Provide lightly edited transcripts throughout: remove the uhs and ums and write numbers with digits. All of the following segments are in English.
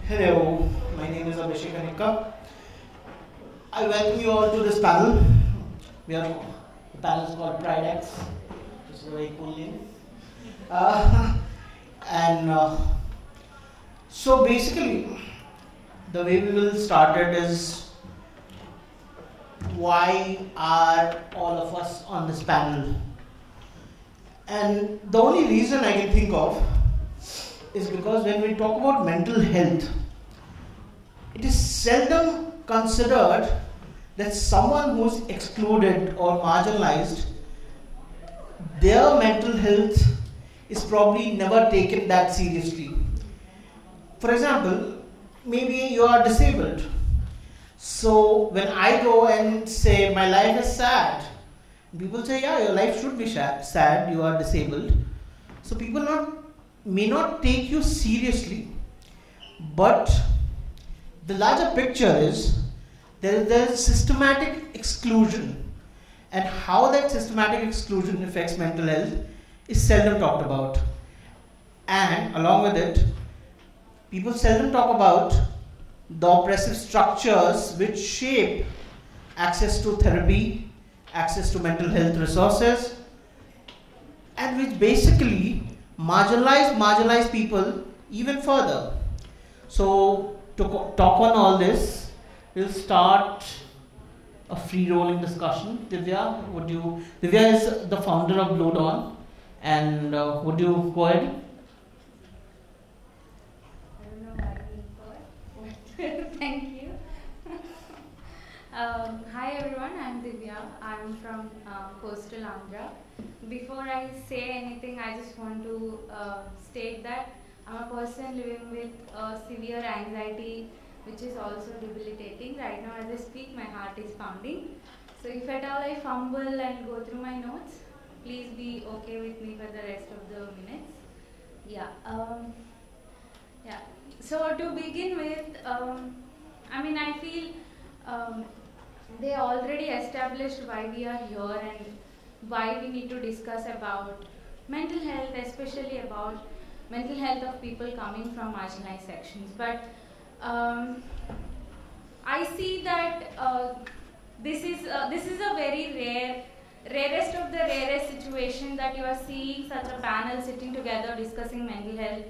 Hello, my name is Abhishek Anicca. I welcome you all to this panel. The panel is called Pride X, which is a very cool name. Uh, and so basically, the way we will start it is, why are all of us on this panel? And the only reason I can think of is because when we talk about mental health, it is seldom considered that someone who's excluded or marginalized, their mental health is probably never taken that seriously. For example, maybe you are disabled. So when I go and say my life is sad, people say, yeah, your life should be sad, you are disabled. So people may not take you seriously, but the larger picture is there is systematic exclusion, and how that systematic exclusion affects mental health is seldom talked about. And along with it, people seldom talk about the oppressive structures which shape access to therapy, access to mental health resources, and which basically marginalize people even further. So to talk on all this, we'll start a free-rolling discussion. Divya is the founder of Blue Dawn, and would you go ahead? I don't know why we but thank you. Hi everyone, I'm Divya. I'm from coastal Andhra. Before I say anything, I just want to state that I'm a person living with severe anxiety, which is also debilitating. Right now as I speak, my heart is pounding. So if at all I fumble and go through my notes, please be okay with me for the rest of the minutes. Yeah. So to begin with, I feel they already established why we are here and why we need to discuss about mental health, especially about mental health of people coming from marginalized sections. But I see that this is a very rarest of the rarest situation that you are seeing such a panel sitting together discussing mental health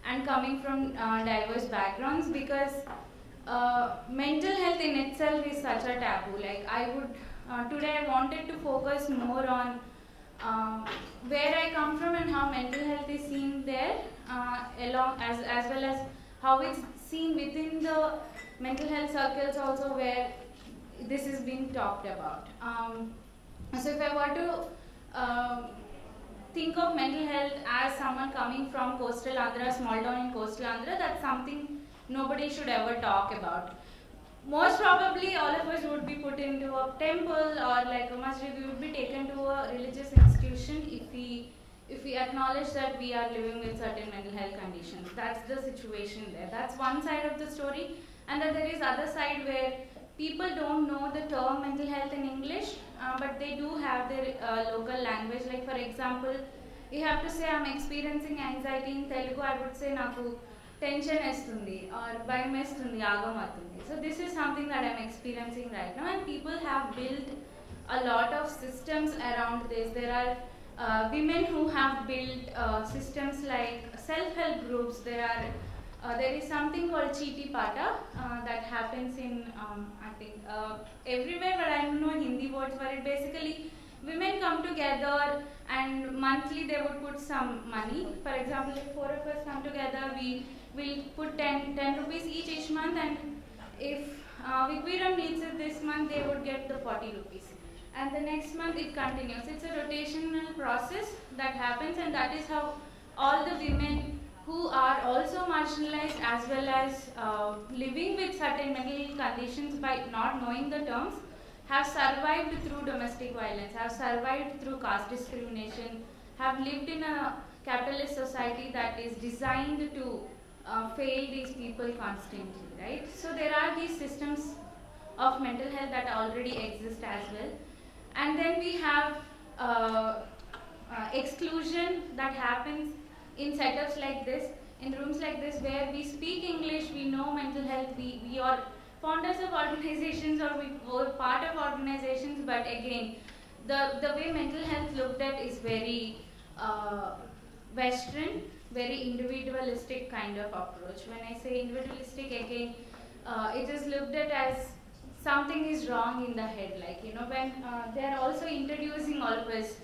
and coming from diverse backgrounds, because mental health in itself is such a taboo. Like today I wanted to focus more on where I come from and how mental health is seen there, along as well as how it's seen within the mental health circles also, where this is being talked about. So if I were to think of mental health as someone coming from coastal Andhra, small town in coastal Andhra, that's something nobody should ever talk about. Most probably all of us would be put into a temple or like a masjid. We would be taken to a religious institution if we acknowledge that we are living with certain mental health conditions. That's the situation there. That's one side of the story. And then there is other side where people don't know the term mental health in English, but they do have their local language. Like for example, you have to say I'm experiencing anxiety in Telugu, I would say naku tension estundi or bhayam estundi, agam atundi. So this is something that I'm experiencing right now, and people have built a lot of systems around this. There are women who have built systems like self-help groups. There is something called Chiti Pata that happens in I think everywhere, but I don't know Hindi words for it. Basically, women come together and monthly they would put some money. For example, if 4 of us come together, we will put 10 rupees each month, and if Vikram needs it this month, they would get the 40 rupees. And the next month it continues. It's a rotational process that happens, and that is how all the women who are also marginalized as well as living with certain mental conditions by not knowing the terms have survived through domestic violence, have survived through caste discrimination, have lived in a capitalist society that is designed to fail these people constantly, right? So there are these systems of mental health that already exist as well. And then we have exclusion that happens in setups like this. in rooms like this where we speak English, we know mental health, we are founders of organizations or we were part of organizations, but again, the way mental health looked at is very Western, very individualistic kind of approach. When I say individualistic, again, it is looked at as something is wrong in the head. Like, you know, when they are also introducing always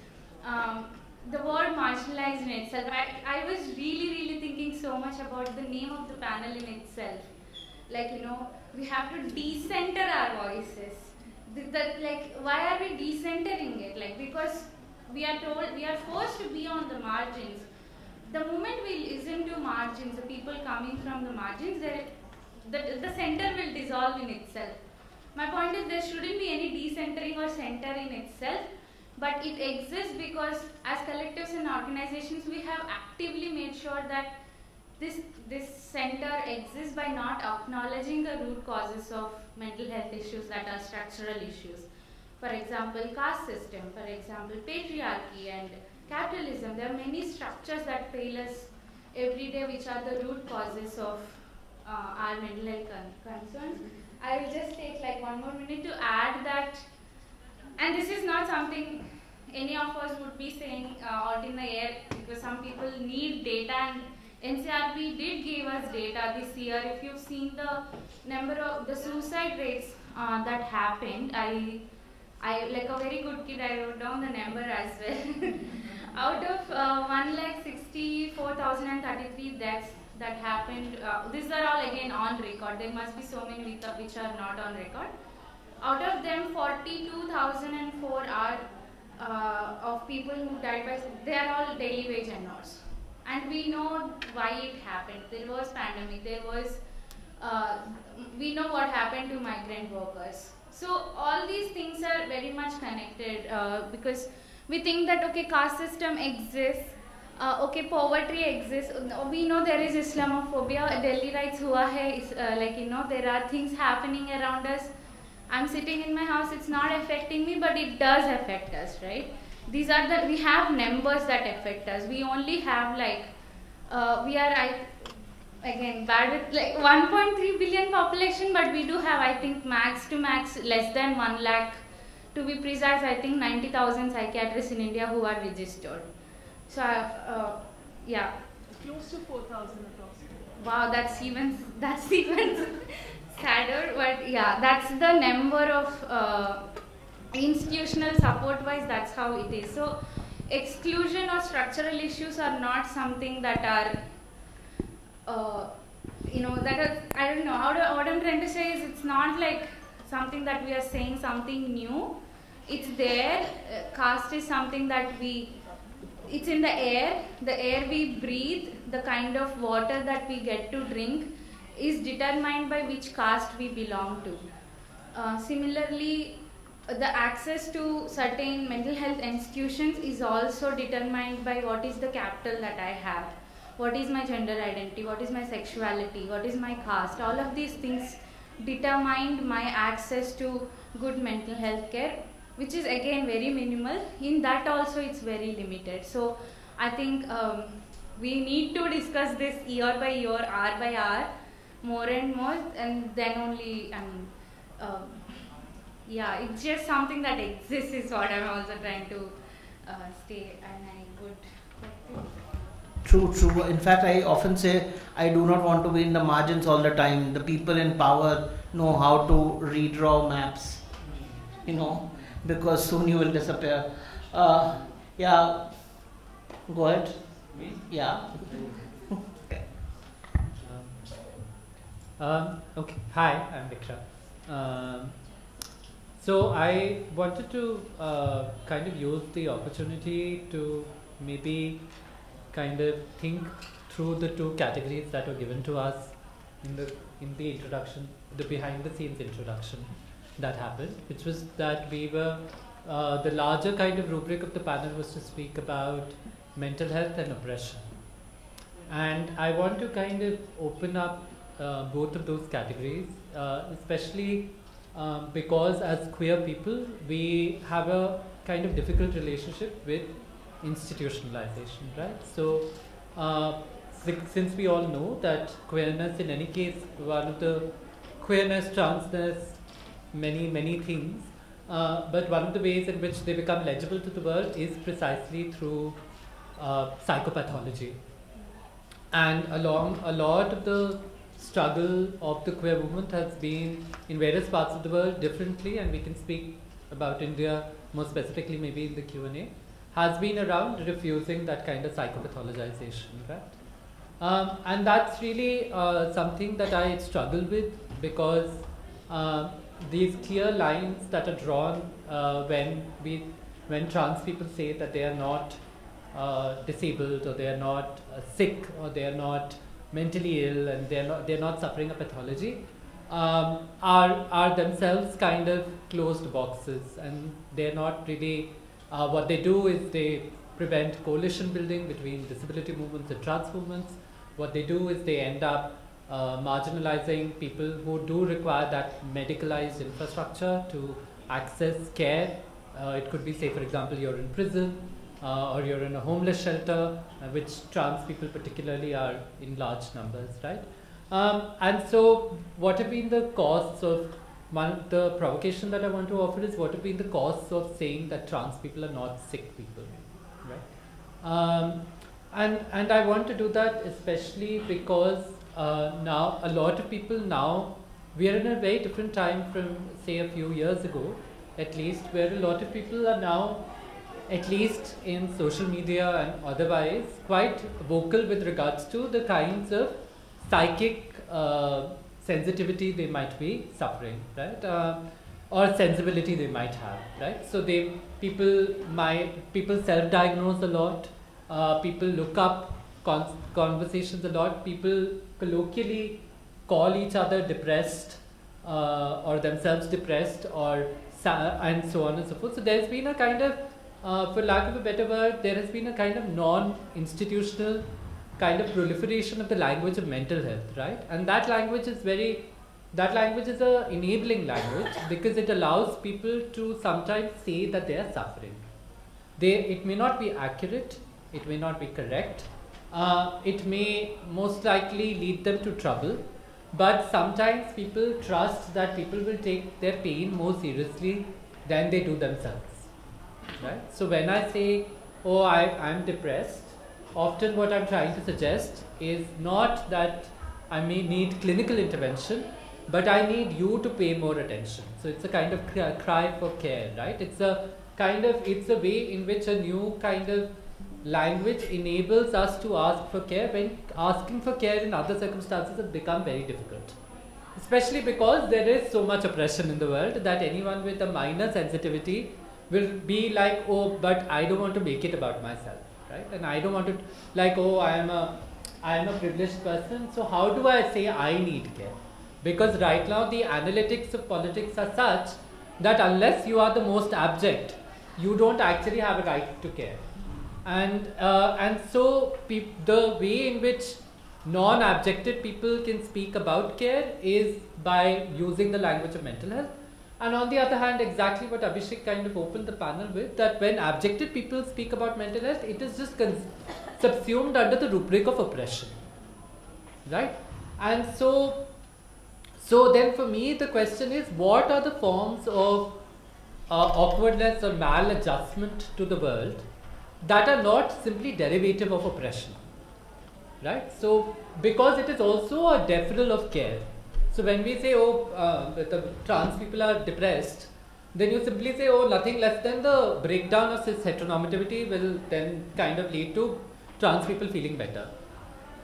the word marginalized in itself. I was really thinking so much about the name of the panel in itself. Like, you know, we have to decenter our voices. Like, why are we decentering it? Like, because we are told, we are forced to be on the margins. The moment we listen to margins, the people coming from the margins, the center will dissolve in itself. My point is there shouldn't be any decentering or center in itself, but it exists because as collectives and organizations, we have actively made sure that this center exists by not acknowledging the root causes of mental health issues that are structural issues. For example, caste system, for example, patriarchy and capitalism. There are many structures that fail us every day, which are the root causes of our mental health concerns. I will just take like 1 more minute to add that, and this is not something any of us would be saying out in the air, because some people need data, and NCRB did give us data this year. If you've seen the number of the suicide rates that happened, I like a very good kid, I wrote down the number as well. Out of 1,64,033 deaths that happened, these are all again on record. There must be so many which are not on record. Out of them, 42,004 are of people who died by, they are all daily wage earners. And we know why it happened. There was pandemic, there was, we know what happened to migrant workers. So all these things are very much connected because we think that, okay, caste system exists, okay, poverty exists, we know there is Islamophobia, Delhi riots hua hai, like, you know, there are things happening around us. I'm sitting in my house, it's not affecting me, but it does affect us, right? These are the, we have numbers that affect us. We only have like, we are, again, bad with like 1.3 billion population, but we do have, I think, max to max less than 1 lakh. To be precise, I think 90,000 psychiatrists in India who are registered. So, yeah. Close to 4,000 approximately. Wow, that's even sadder, but yeah, that's the number of institutional support wise, that's how it is. So exclusion or structural issues are not something that are, you know, that are, I don't know, what I'm trying to say is it's not like something that we are saying something new. It's there. Caste is something that it's in the air we breathe, the kind of water that we get to drink is determined by which caste we belong to. Similarly, the access to certain mental health institutions is also determined by what is the capital that I have, what is my gender identity, what is my sexuality, what is my caste. All of these things determined my access to good mental health care, which is again very minimal. In that also it's very limited. So I think we need to discuss this year by year, hour by hour, more and more, and then only, yeah, it's just something that exists is what I'm also trying to stay, and I would. True. In fact, I often say I do not want to be in the margins all the time. The people in power know how to redraw maps, you know, because soon you will disappear. Yeah, go ahead. Me? Yeah. Okay. Hi, I'm Vikram. So I wanted to kind of use the opportunity to maybe kind of think through the two categories that were given to us in the introduction, the behind the scenes introduction that happened, which was that we were the larger kind of rubric of the panel was to speak about mental health and oppression, and I want to kind of open up both of those categories, especially because as queer people we have a kind of difficult relationship with institutionalization, right? So since we all know that queerness, in any case, one of the queerness, transness, many things, but one of the ways in which they become legible to the world is precisely through psychopathology. And a lot of the struggle of the queer movement has been in various parts of the world differently, and we can speak about India more specifically maybe in the Q&A, has been around refusing that kind of psychopathologization, right? And that's really something that I struggle with, because these clear lines that are drawn when trans people say that they are not disabled, or they are not sick, or they are not mentally ill, and they're not suffering a pathology, are themselves kind of closed boxes, and they're not really. What they do is they prevent coalition building between disability movements and trans movements. What they do is they end up marginalizing people who do require that medicalized infrastructure to access care. It could be, say, for example, you're in prison, or you're in a homeless shelter, which trans people particularly are in large numbers, right? And so what have been the costs of, the provocation that I want to offer is, what have been the costs of saying that trans people are not sick people, right? And I want to do that especially because now a lot of people now, we are in a very different time from, say, a few years ago, at least, where a lot of people are now, at least in social media and otherwise, quite vocal with regards to the kinds of psychic sensitivity they might be suffering, right? Or sensibility they might have, right? So people self-diagnose a lot. People look up conversations a lot. People colloquially call each other depressed, or themselves depressed, or and so on and so forth. So there's been a kind of, for lack of a better word, there has been a kind of non-institutional kind of proliferation of the language of mental health, right? And that language is a enabling language, because it allows people to sometimes say that they are suffering. It may not be accurate, it may not be correct, it may most likely lead them to trouble, but sometimes people trust that people will take their pain more seriously than they do themselves, right? So when I say, oh, I'm depressed, often what I'm trying to suggest is not that I may need clinical intervention, but I need you to pay more attention. So it's a kind of cry for care, right? It's a way in which a new kind of language enables us to ask for care, when asking for care in other circumstances has become very difficult. Especially because there is so much oppression in the world that anyone with a minor sensitivity will be like, oh, but I don't want to make it about myself, right? And I don't want to, like, oh, I am a privileged person, so how do I say I need care? Because right now the analytics of politics are such that unless you are the most abject, you don't actually have a right to care. And so the way in which non-abjected people can speak about care is by using the language of mental health. And on the other hand, exactly what Abhishek kind of opened the panel with, that when abjected people speak about mental health, it is just subsumed under the rubric of oppression, right? And so then for me the question is, what are the forms of awkwardness or maladjustment to the world that are not simply derivative of oppression, right? So because it is also a deferral of care. So when we say, oh, the trans people are depressed, then you simply say, oh, nothing less than the breakdown of cis heteronormativity will then kind of lead to trans people feeling better.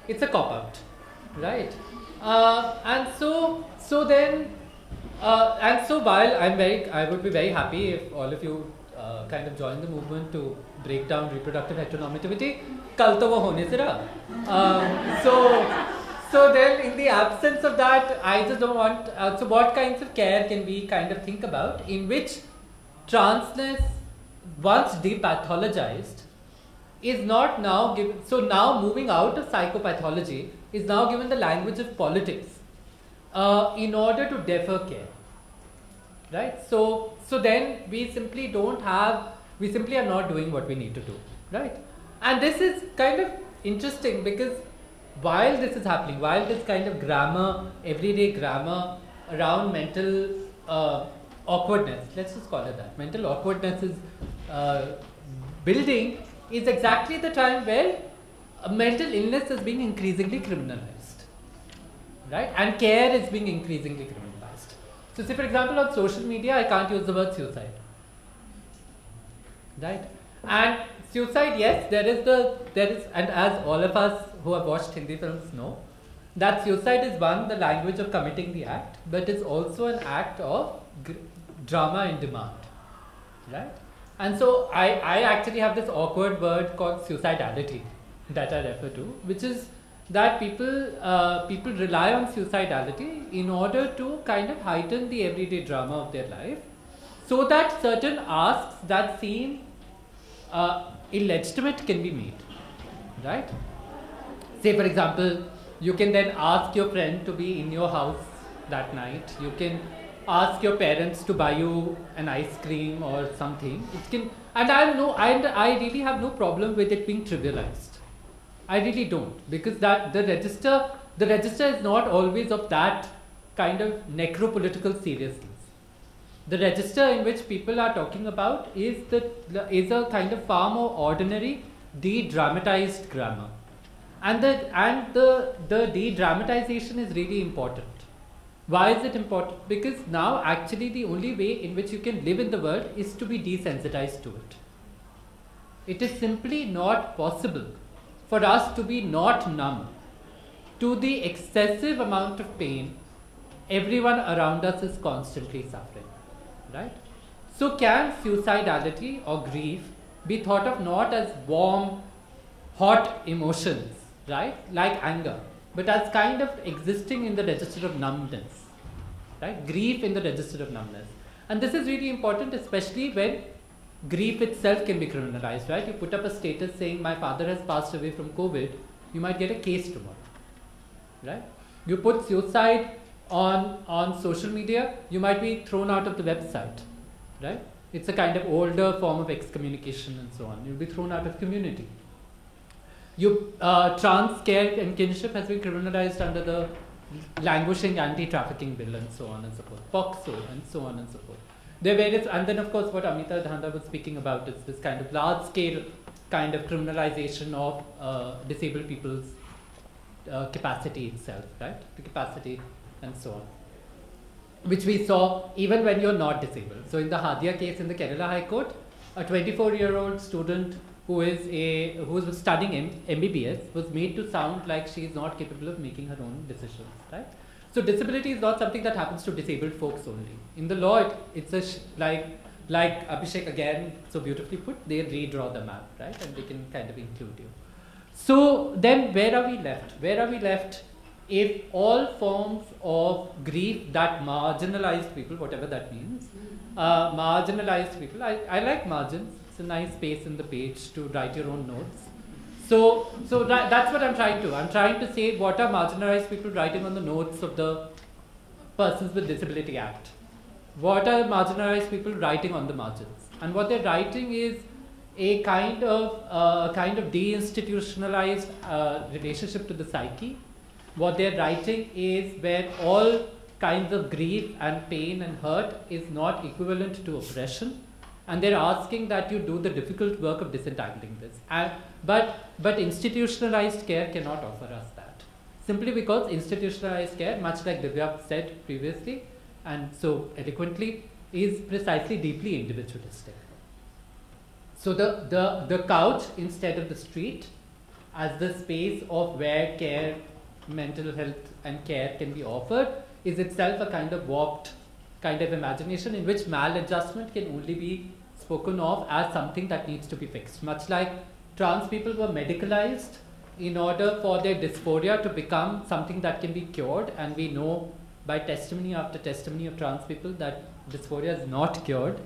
It's a cop-out, right? And so while I would be very happy if all of you kind of join the movement to break down reproductive heteronormativity, kal to wo hone se raha. So then in the absence of that, I just don't want, so what kinds of care can we kind of think about in which transness, once depathologized, is not now given, so now moving out of psychopathology, is now given the language of politics in order to defer care, right? So then we simply are not doing what we need to do, right? And this is kind of interesting because while this is happening, while this kind of grammar, everyday grammar around mental awkwardness, let's just call it that, mental awkwardness is building, is exactly the time where mental illness is being increasingly criminalized, right? And care is being increasingly criminalized. So say for example on social media, I can't use the word suicide, right? And suicide, yes, there is, and as all of us who have watched Hindi films know, that suicide is one, the language of committing the act, but it's also an act of drama in demand, right? And so I actually have this awkward word called suicidality that I refer to, which is that people rely on suicidality in order to kind of heighten the everyday drama of their life, so that certain asks that seem illegitimate can be made, right? Say for example, you can then ask your friend to be in your house that night. You can ask your parents to buy you an ice cream or something. It can, and I really have no problem with it being trivialized. I really don't, because that the register is not always of that kind of necropolitical seriousness. The register in which people are talking about is a kind of far more ordinary, de-dramatized grammar, and the de-dramatization is really important. Why is it important? Because now actually the only way in which you can live in the world is to be desensitized to it. It is simply not possible for us to be not numb to the excessive amount of pain everyone around us is constantly suffering, right? So can suicidality or grief be thought of not as warm, hot emotions, right, like anger, but as kind of existing in the register of numbness, right? Grief in the register of numbness. And this is really important, especially when grief itself can be criminalized, right? You put up a status saying, my father has passed away from COVID, you might get a case tomorrow, right? You put suicide on social media, you might be thrown out of the website, right? It's a kind of older form of excommunication and so on. You'll be thrown out of community. Trans care and kinship has been criminalized under the languishing anti-trafficking bill and so on and so forth, POCSO and so on and so forth. There are various, and then of course what Amita Dhanda was speaking about is this kind of large-scale kind of criminalization of disabled people's capacity itself, right? The capacity and so on, which we saw even when you're not disabled. So in the Hadia case in the Kerala High Court, a 24-year-old student who was studying MBBS was made to sound like she is not capable of making her own decisions, right? So disability is not something that happens to disabled folks only. In the law, it's like Abhishek again so beautifully put, they redraw the map, right? And they can kind of include you. So then where are we left? Where are we left if all forms of grief that marginalized people, whatever that means, marginalized people, I like margins. It's a nice space in the page to write your own notes. So that's what I'm trying to. I'm trying to say what are marginalized people writing on the notes of the Persons with Disability Act. What are marginalized people writing on the margins? And what they're writing is a kind of deinstitutionalized relationship to the psyche. What they're writing is where all kinds of grief and pain and hurt is not equivalent to oppression. And they're asking that you do the difficult work of disentangling this. But institutionalized care cannot offer us that. Simply because institutionalized care, much like Divya said previously, and so eloquently, is precisely deeply individualistic. So the couch instead of the street as the space of where care, mental health and care can be offered is itself a kind of warped kind of imagination in which maladjustment can only be spoken of as something that needs to be fixed. Much like trans people were medicalized in order for their dysphoria to become something that can be cured, and we know by testimony after testimony of trans people that dysphoria is not cured.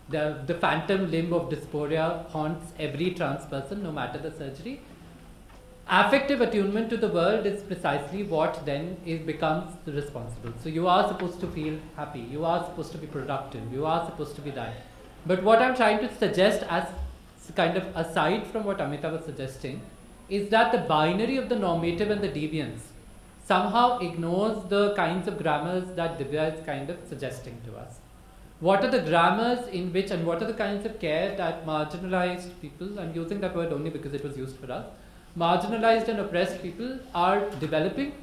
The phantom limb of dysphoria haunts every trans person, no matter the surgery. Affective attunement to the world is precisely what then becomes responsible. So you are supposed to feel happy, you are supposed to be productive, you are supposed to be that. But what I'm trying to suggest as kind of aside from what Amita was suggesting is that the binary of the normative and the deviance somehow ignores the kinds of grammars that Divya is kind of suggesting to us. What are the grammars in which, and what are the kinds of care that marginalized people, I'm using that word only because it was used for us, marginalized and oppressed people are developing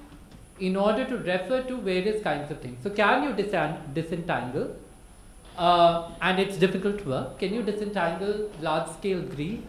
in order to refer to various kinds of things. So can you disentangle, and it's difficult work, can you disentangle large-scale grief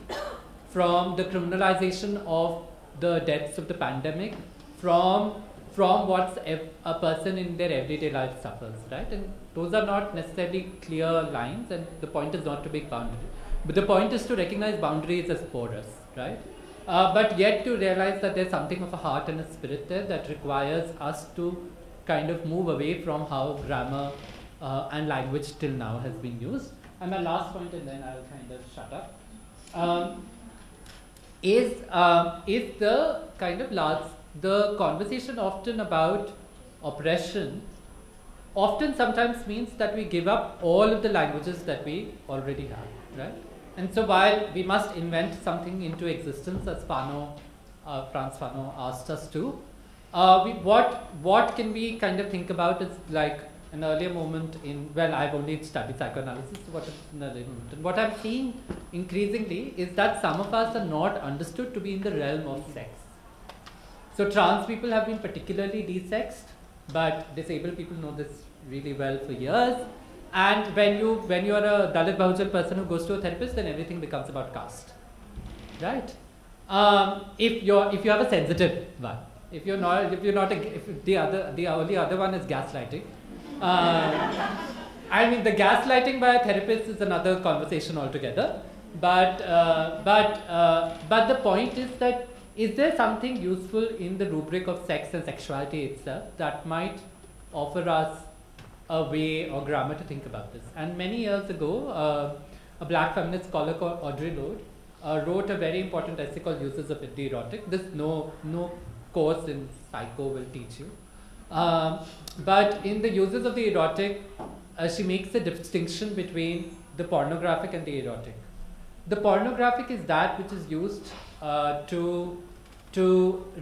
from the criminalization of the deaths of the pandemic, from what a person in their everyday life suffers, right? And those are not necessarily clear lines, and the point is not to make boundaries. But the point is to recognize boundaries as porous, right? But yet to realize that there's something of a heart and a spirit there that requires us to kind of move away from how grammar and language till now has been used. And my last point, and then I'll kind of shut up, is the kind of the conversation often about oppression often sometimes means that we give up all of the languages that we already have, right? And so while we must invent something into existence, as Frantz Fanon asked us to, what can we kind of think about is like an earlier moment well, I've only studied psychoanalysis, so what is an earlier moment? And what I'm seeing increasingly is that some of us are not understood to be in the realm of sex. So trans people have been particularly desexed, but disabled people know this really well for years. And when you are a Dalit Bahujan person who goes to a therapist, then everything becomes about caste, right? If you have a sensitive one, if the only other one is gaslighting. I mean, the gaslighting by a therapist is another conversation altogether. But the point is that is there something useful in the rubric of sex and sexuality itself that might offer us a way or grammar to think about this? And many years ago, a black feminist scholar called Audre Lorde wrote a very important essay called Uses of the Erotic. This no course in psycho will teach you. But in the Uses of the Erotic, she makes a distinction between the pornographic and the erotic. The pornographic is that which is used to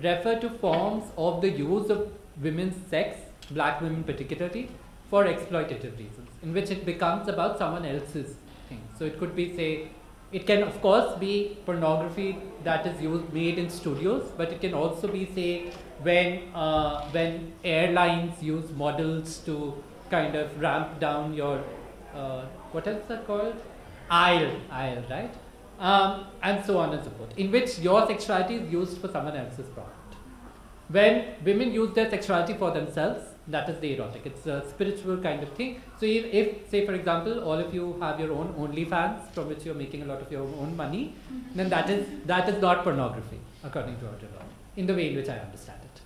refer to forms of the use of women's sex, black women particularly, for exploitative reasons, in which it becomes about someone else's thing. So it could be, say, it can of course be pornography that is made in studios, but it can also be, say, when airlines use models to kind of ramp down your what else is that called? Aisle, right? And so on and so forth, in which your sexuality is used for someone else's product. When women use their sexuality for themselves, that is the erotic. It's a spiritual kind of thing. So if say, for example, all of you have your own OnlyFans from which you're making a lot of your own money, then that is not pornography, according to Audre Lorde, in the way in which I understand it.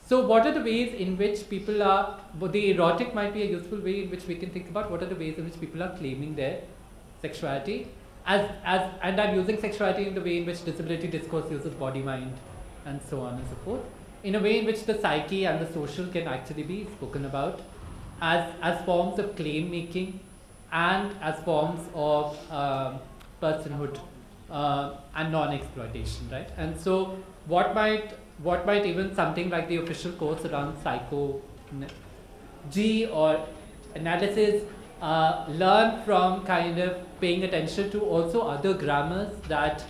So what are the ways in which people are, the erotic might be a useful way in which we can think about what are the ways in which people are claiming their sexuality, and I'm using sexuality in the way in which disability discourse uses body, mind, and so on and so forth, in a way in which the psyche and the social can actually be spoken about as forms of claim making and as forms of personhood and non-exploitation, right? And so what might even something like the official course around psychology or analysis learn from kind of paying attention to also other grammars that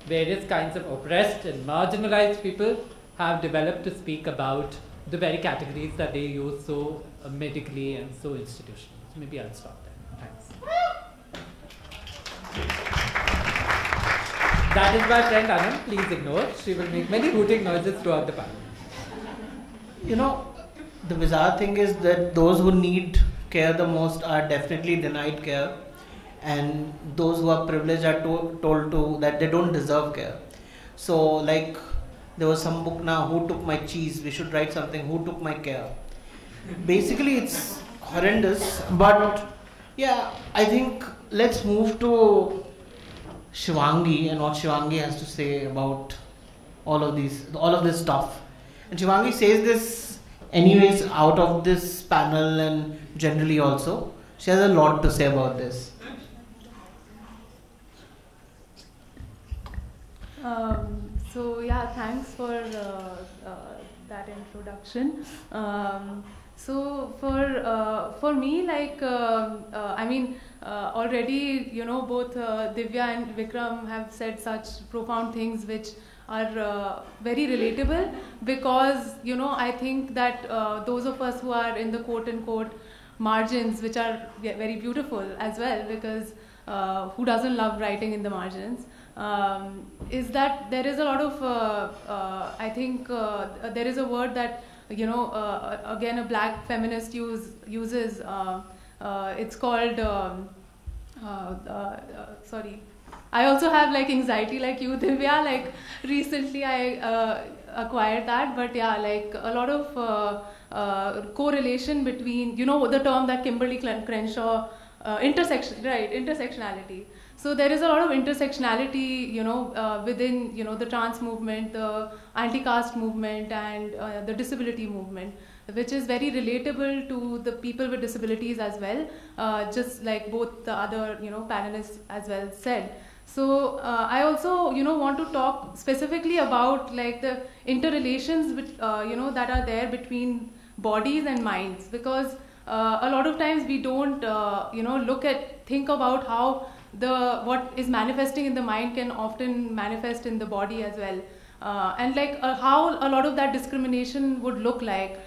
various kinds of oppressed and marginalized people have developed to speak about the very categories that they use so medically and so institutionally. So maybe I'll stop there. Thanks. That is my friend Anand. Please ignore. She will make many hooting noises throughout the panel. You know, the bizarre thing is that those who need care the most are definitely denied care, and those who are privileged are told to that they don't deserve care. So, like, there was some book now, Who Took My Cheese? We should write something, Who Took My Care? Basically, it's horrendous, but yeah, I think let's move to Shivangi and what Shivangi has to say about all of this stuff. And Shivangi says this anyways out of this panel and generally also. She has a lot to say about this. So yeah, thanks for that introduction. So for me, like I mean, already both Divya and Vikram have said such profound things which are very relatable, because I think that those of us who are in the quote unquote margins, which are very beautiful as well, because who doesn't love writing in the margins, is that there is a lot of I think there is a word that again a black feminist uses. It's called sorry. I also have like anxiety like you, Divya. Like recently I acquired that, but yeah, like a lot of correlation between the term that Kimberly Crenshaw intersectionality. So there is a lot of intersectionality, within the trans movement, the anti-caste movement, and the disability movement, which is very relatable to the people with disabilities as well, just like both the other panelists as well said. So I also want to talk specifically about like the interrelations that are there between bodies and minds, because a lot of times we don't think about how what is manifesting in the mind can often manifest in the body as well, and like how a lot of that discrimination would look like.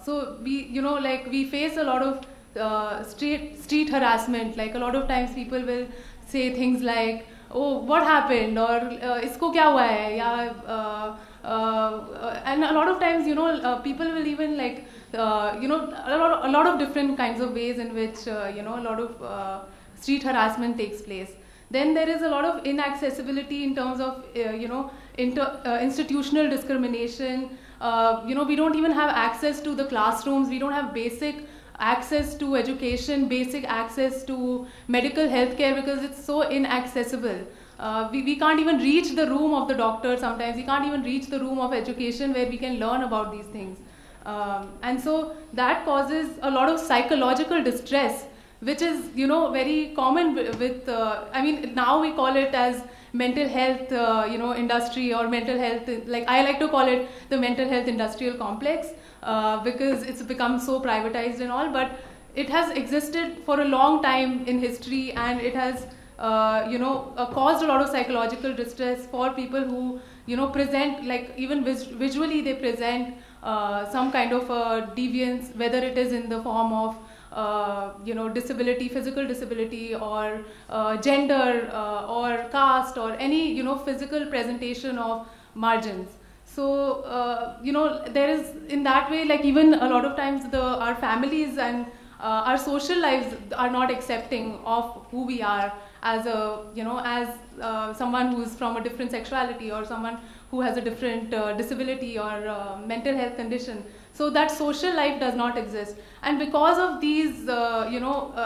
So we face a lot of street harassment. Like a lot of times people will say things like, oh, what happened, or isko kya hua hai, and a lot of times people will even like a lot of different kinds of ways in which a lot of street harassment takes place. Then there is a lot of inaccessibility in terms of institutional discrimination. We don't even have access to the classrooms. We don't have basic access to education, basic access to medical health care, because it's so inaccessible. We can't even reach the room of the doctor sometimes. We can't even reach the room of education where we can learn about these things. And so that causes a lot of psychological distress, which is very common with I mean, now we call it as mental health industry, or mental health, like I like to call it the mental health industrial complex, because it's become so privatized and all, but it has existed for a long time in history, and it has caused a lot of psychological distress for people who present, like even visually they present some kind of deviance, whether it is in the form of disability, physical disability, or gender, or caste, or any physical presentation of margins. So there is, in that way, like even a lot of times our families and our social lives are not accepting of who we are as someone who's from a different sexuality, or someone who has a different disability or mental health condition. So that social life does not exist. And because of these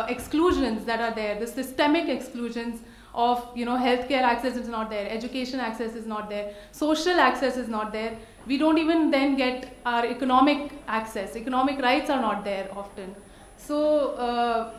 exclusions that are there, the systemic exclusions of healthcare access is not there, education access is not there, social access is not there, we don't even then get our economic access. Economic rights are not there often. So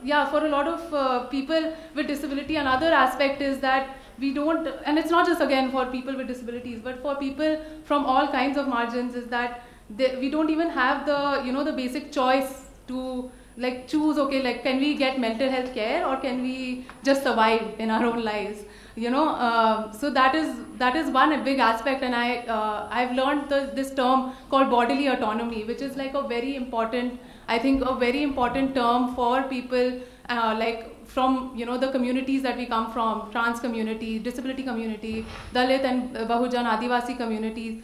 yeah, for a lot of people with disability, another aspect is that we don't, and it's not just again for people with disabilities, but for people from all kinds of margins, is that we don't even have the the basic choice to like choose, okay, like can we get mental health care, or can we just survive in our own lives, so that is one big aspect. And I've learned this term called bodily autonomy, which is like a very important, I think a very important term for people like from the communities that we come from, trans community, disability community, Dalit and Bahujan, Adivasi communities.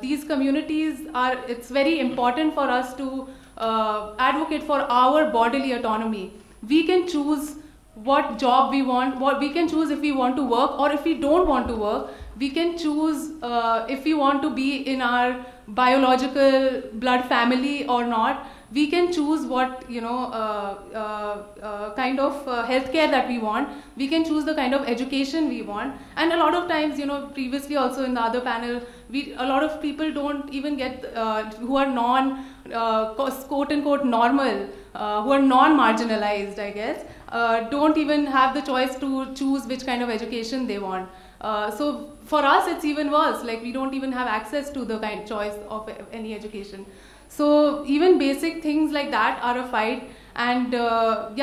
These communities are, it's very important for us to advocate for our bodily autonomy. We can choose what job we want, what we can choose if we want to work, or if we don't want to work, we can choose if we want to be in our biological blood family or not. We can choose what kind of healthcare that we want. We can choose the kind of education we want. And a lot of times, previously also in the other panel, a lot of people don't even get who are quote unquote normal, who are non-marginalized, I guess, don't even have the choice to choose which kind of education they want. So for us it's even worse. Like we don't even have access to the kind of choice of any education. So even basic things like that are a fight. And like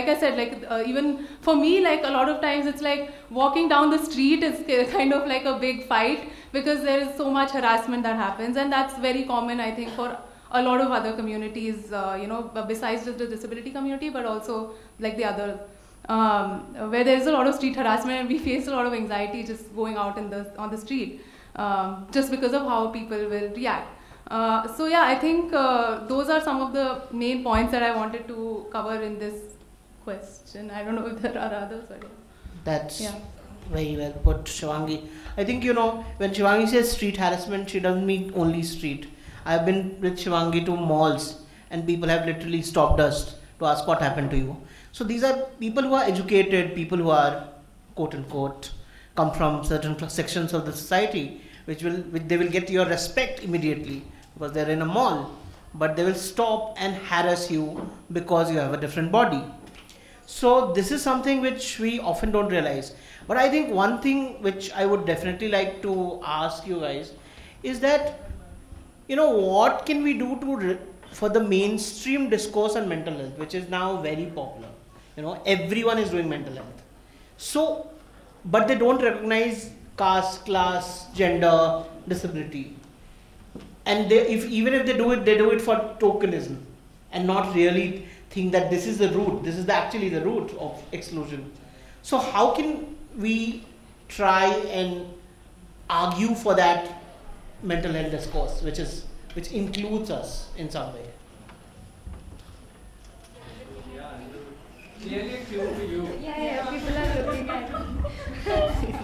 I said, even for me, like a lot of times it's like walking down the street is kind of like a big fight, because there is so much harassment that happens, and that's very common, I think, for a lot of other communities, besides just the disability community, but also like the other, where there is a lot of street harassment, and we face a lot of anxiety just going out on the street, just because of how people will react. So yeah, I think those are some of the main points that I wanted to cover in this question. I don't know if there are others. Or That's very well put, Shivangi. I think, when Shivangi says street harassment, she doesn't mean only street. I've been with Shivangi to malls, and people have literally stopped us to ask what happened to you. So these are people who are educated, people who are, quote unquote, come from certain sections of the society, which they will get your respect immediately because they're in a mall, but they will stop and harass you because you have a different body. So this is something which we often don't realize. But I think one thing which I would definitely like to ask you guys is that, what can we do for the mainstream discourse on mental health, which is now very popular. Everyone is doing mental health. So, but they don't recognize caste, class, gender, disability. And even if they do it for tokenism and not really think that this is the root, this is actually the root of exclusion. So how can we try and argue for that mental health discourse, which includes us in some way? Clearly cue to you. Yeah, people are looking at me.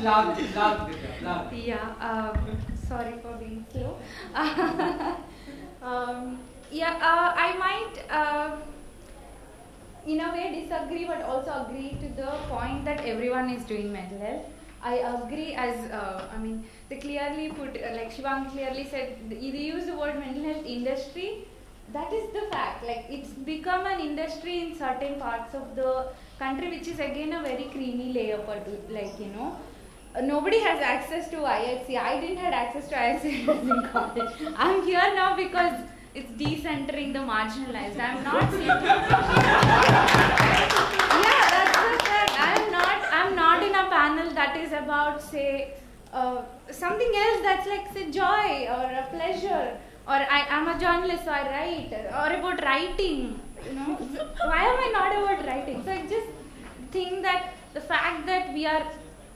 Love. Yeah, sorry for being slow. I might, in a way, disagree, but also agree to the point that everyone is doing mental health. I agree, they clearly put, like Shivangi clearly said, they use the word mental health industry. That is the fact. Like, it's become an industry in certain parts of the country, which is again a very creamy layer. Nobody has access to IHC. I didn't have access to IHC in college. I'm here now because it's decentering the marginalized. I'm not saying. Yeah, that's the fact. I'm not in a panel that is about, say, something else that's like, say, joy or a pleasure. Or I'm a journalist, so I write, or about writing, Why am I not about writing? So I just think that the fact that we are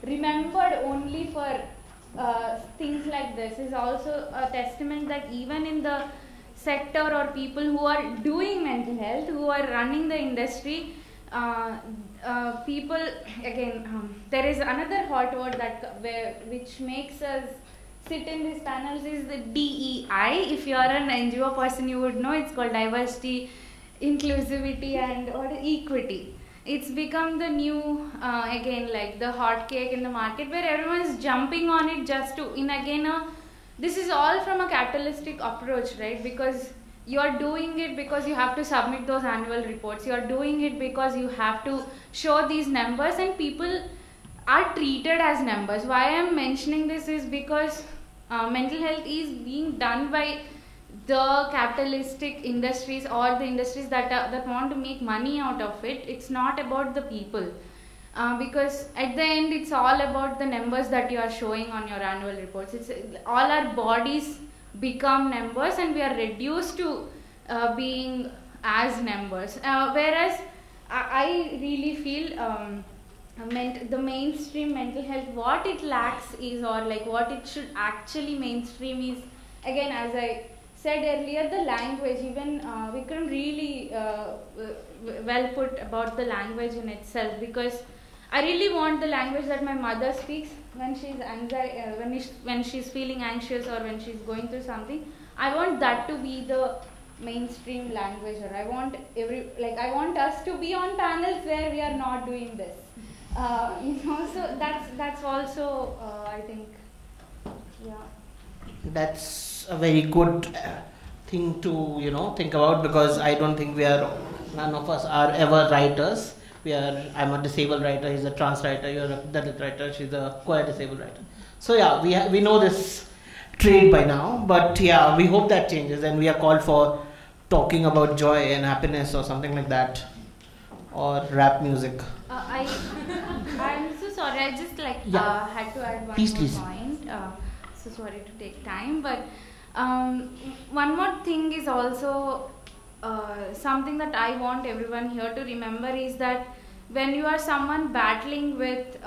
remembered only for things like this is also a testament that even in the sector or people who are doing mental health, who are running the industry, people, again, there is another hot word which makes us sit in these panels is the DEI. If you are an NGO person, you would know it's called diversity, inclusivity, and equity. It's become the new, again, like the hot cake in the market where everyone is jumping on it just to, this is all from a capitalistic approach, right? Because you are doing it because you have to submit those annual reports. You are doing it because you have to show these numbers, and people are treated as numbers. Why I am mentioning this is because mental health is being done by the capitalistic industries or the industries that want to make money out of it. It's not about the people, because at the end it's all about the numbers that you are showing on your annual reports. It's all our bodies become numbers, and we are reduced to being as numbers. Whereas I really feel the mainstream mental health, what it lacks is, or like what it should actually mainstream is, again, as I said earlier, the language. Even Vikram really well put about the language in itself, because I really want the language that my mother speaks when she's when she's feeling anxious or when she's going through something. I want that to be the mainstream language, or I want us to be on panels where we are not doing this. So that's also I think, yeah. That's a very good thing to think about, because I don't think none of us are ever writers. I'm a disabled writer, he's a trans writer, you're a Dalit writer, she's a queer disabled writer. So yeah, we know this trade by now, but yeah, we hope that changes, and we are called for talking about joy and happiness or something like that, or rap music. I'm so sorry. I just had to add one more point. So sorry to take time, but one more thing is also something that I want everyone here to remember is that when you are someone battling with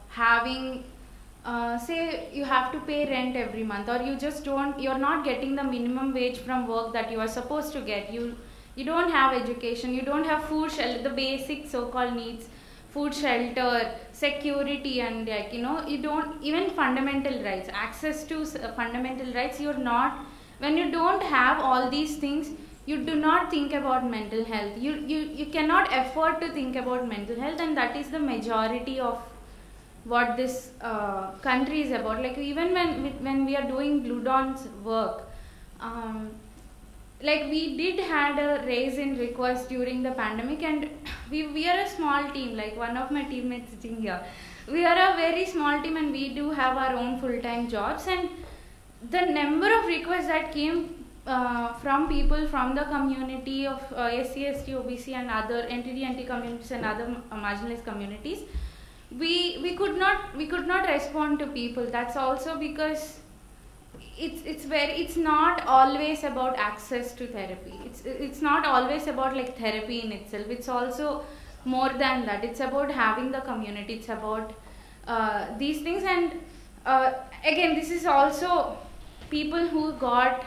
having say you have to pay rent every month, or you're not getting the minimum wage from work that you are supposed to get, you don't have education, you don't have food, shelter, the basic so-called needs, food, shelter, security, and you don't even fundamental rights, access to fundamental rights, when you don't have all these things, you do not think about mental health. You cannot afford to think about mental health, and that is the majority of what this country is about. Like even when we are doing Blue Dawn's work, like we did had a raise in request during the pandemic, and we are a small team, like one of my teammates sitting here. We are a very small team and we do have our own full-time jobs, and the number of requests that came from people from the community of SC, ST, OBC and other NTD communities and other marginalized communities, we could not respond to people. That's also because it's not always about access to therapy. It's not always about like therapy in itself. It's also more than that. It's about having the community. It's about these things, and again, this is also people who got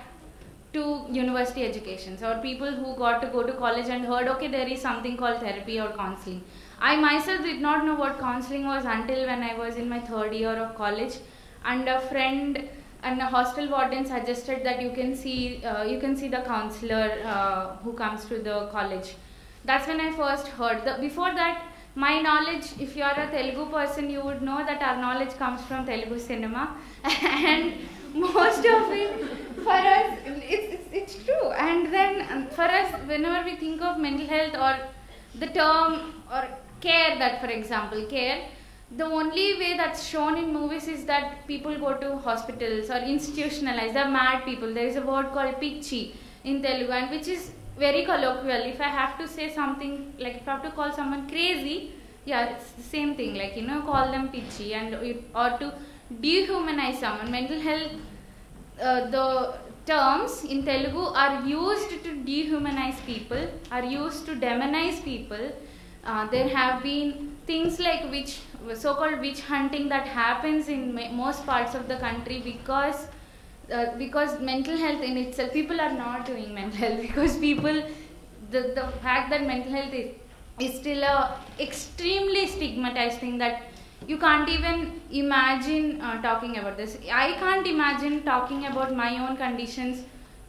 to university educations, or people who got to go to college and heard, okay, there is something called therapy or counseling. I myself did not know what counseling was until when I was in my third year of college, and a friend and a hostel warden suggested that you can see the counselor who comes to the college. That's when I first heard. Before that, my knowledge, if you are a Telugu person, you would know that our knowledge comes from Telugu cinema, and most of it for us, it's true. And then for us, whenever we think of mental health or the term or care, that for example, care, the only way that's shown in movies is that people go to hospitals or institutionalized. They're mad people. There is a word called pichi in Telugu, and which is very colloquial. If I have to say something, like if I have to call someone crazy, yeah, it's the same thing. Like call them pichi, and or to dehumanize someone. Mental health, the terms in Telugu are used to dehumanize people, are used to demonize people. There have been things like so-called witch hunting that happens in most parts of the country because mental health in itself, people are not doing mental health because the fact that mental health is still a extremely stigmatized thing that you can't even imagine talking about this. I can't imagine talking about my own conditions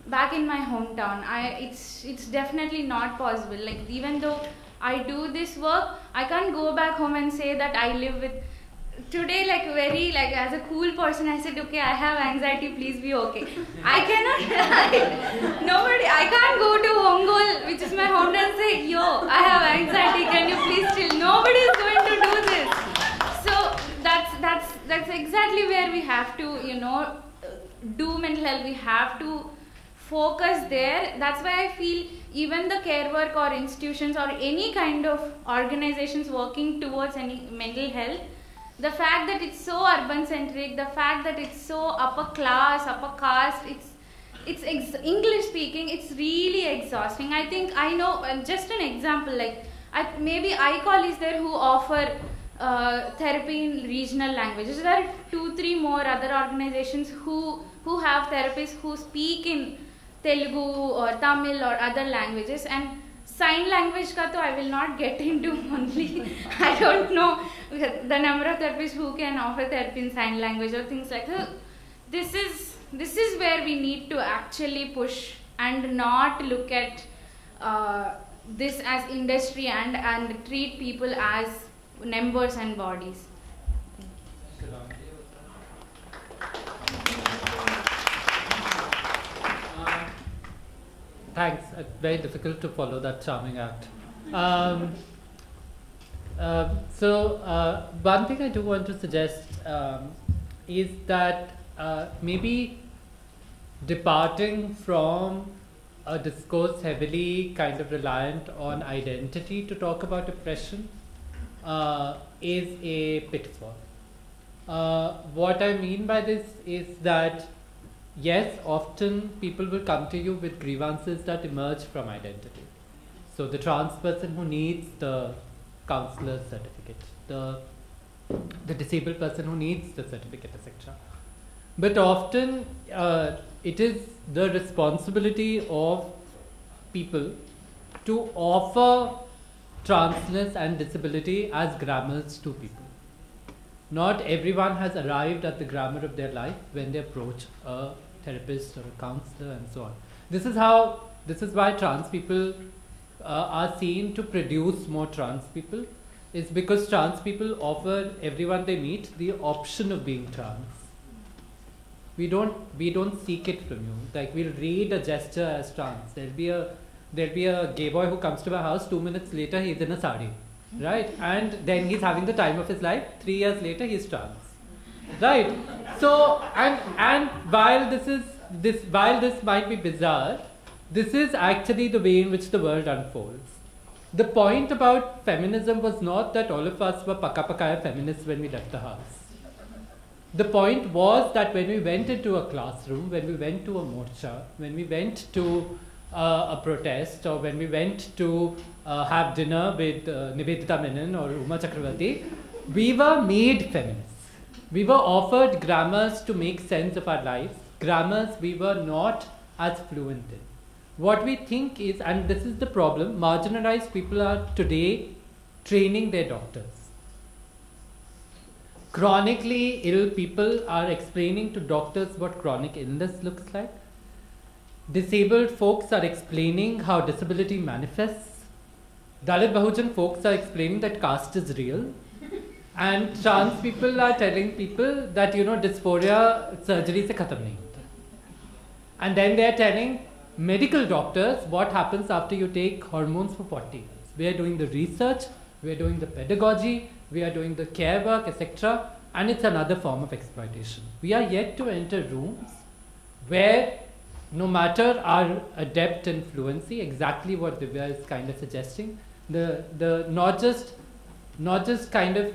back in my hometown. It's definitely not possible. Like even though I do this work, I can't go back home and say that I live with today, like very like as a cool person, I said, okay, I have anxiety, please be okay. I cannot, I can't go to Ongole, which is my hometown, and say, yo, I have anxiety, can you please chill? Nobody is going to do this. So that's exactly where we have to, do mental health. We have to focus there. That's why I feel even the care work or institutions or any kind of organizations working towards any mental health, the fact that it's so urban centric, the fact that it's so upper class, upper caste, it's English speaking, it's really exhausting. I know just an example, like maybe iCall is there who offer therapy in regional languages. There are 2-3 more other organizations who have therapists who speak in Telugu or Tamil or other languages, and sign language ka to I will not get into only. I don't know the number of therapists who can offer therapy in sign language or things like that. This is where we need to actually push and not look at this as industry and treat people as numbers and bodies. Thanks. It's very difficult to follow that charming act. One thing I do want to suggest is that maybe departing from a discourse heavily kind of reliant on identity to talk about oppression is a pitfall. What I mean by this is that yes, often people will come to you with grievances that emerge from identity. So the trans person who needs the counselor's certificate, the disabled person who needs the certificate, etc. But often it is the responsibility of people to offer transness and disability as grammars to people. Not everyone has arrived at the grammar of their life when they approach a therapist or a counselor and so on. This is why trans people are seen to produce more trans people, is because trans people offer everyone they meet the option of being trans. We don't seek it from you. Like, we'll read a gesture as trans. There'll be a gay boy who comes to our house, 2 minutes later he's in a sari, right? And then he's having the time of his life. 3 years later he's trans, right? So and while this might be bizarre, this is actually the way in which the world unfolds. The point about feminism was not that all of us were pakaya feminists when we left the house. The point was that when we went into a classroom, when we went to a morcha, when we went to a protest, or when we went to have dinner with Nivedita Menon or Uma Chakravarti, we were made feminists. We were offered grammars to make sense of our lives, grammars we were not as fluent in. What we think is, and this is the problem, marginalized people are today training their doctors. Chronically ill people are explaining to doctors what chronic illness looks like. Disabled folks are explaining how disability manifests. Dalit Bahujan folks are explaining that caste is real. And trans people are telling people that, dysphoria surgery se khatam nahi hota. And then they are telling medical doctors what happens after you take hormones for 40 years. We are doing the research, we are doing the pedagogy, we are doing the care work, etc. And it's another form of exploitation. We are yet to enter rooms where, no matter our adept in fluency, exactly what Divya is kind of suggesting, the not just kind of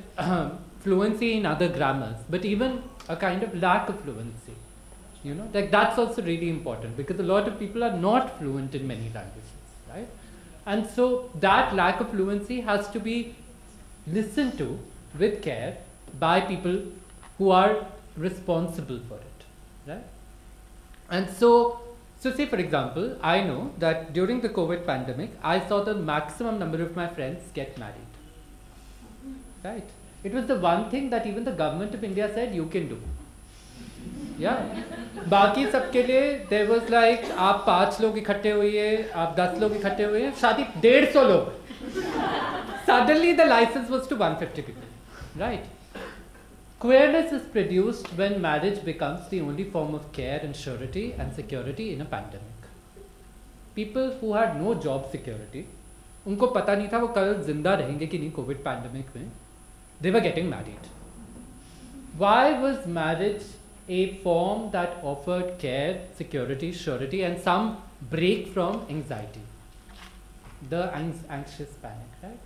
fluency in other grammars, but even a kind of lack of fluency. Like, that's also really important, because a lot of people are not fluent in many languages, right? And so that lack of fluency has to be listened to with care by people who are responsible for it, right? And so say, for example, I know that during the COVID pandemic, I saw the maximum number of my friends get married, right? It was the one thing that even the government of India said you can do. Yeah. बाकी सबके लिए there was like, आप 5 लोग इकट्ठे हुए, आप 10 लोग इकट्ठे हुए, शादी 150 लोग. Suddenly the license was to 150 people, right? Queerness is produced when marriage becomes the only form of care and surety and security in a pandemic. People who had no job security, उनको पता नहीं था वो कल जिंदा रहेंगे कि नहीं कोविड पैंडेमिक में, they were getting married. Why was marriage a form that offered care, security, surety, and some break from anxiety, the anxious panic, right?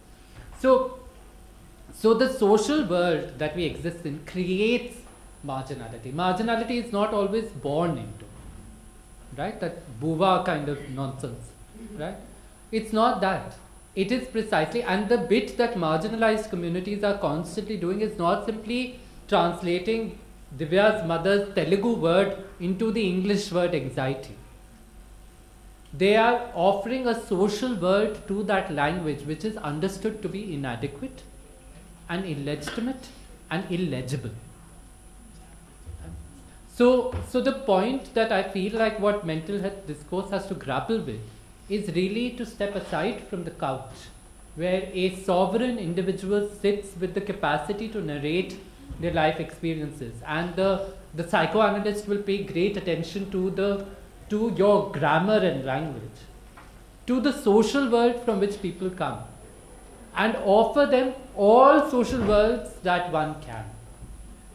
So the social world that we exist in creates marginality. Marginality is not always born into, right? That buva kind of nonsense, right? It's not that. It is precisely, and the bit that marginalized communities are constantly doing is not simply translating Divya's mother's Telugu word into the English word anxiety. They are offering a social world to that language which is understood to be inadequate and illegitimate and illegible. So the point that I feel like what mental health discourse has to grapple with is really to step aside from the couch, where a sovereign individual sits with the capacity to narrate their life experiences, and the psychoanalyst will pay great attention to your grammar and language, to the social world from which people come. and offer them all social worlds that one can.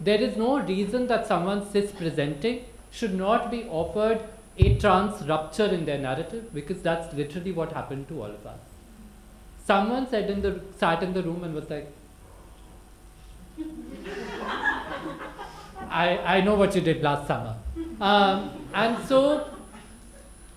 There is no reason that someone cis-presenting should not be offered a trans rupture in their narrative, because that's literally what happened to all of us. Someone sat in the room and was like, I know what you did last summer.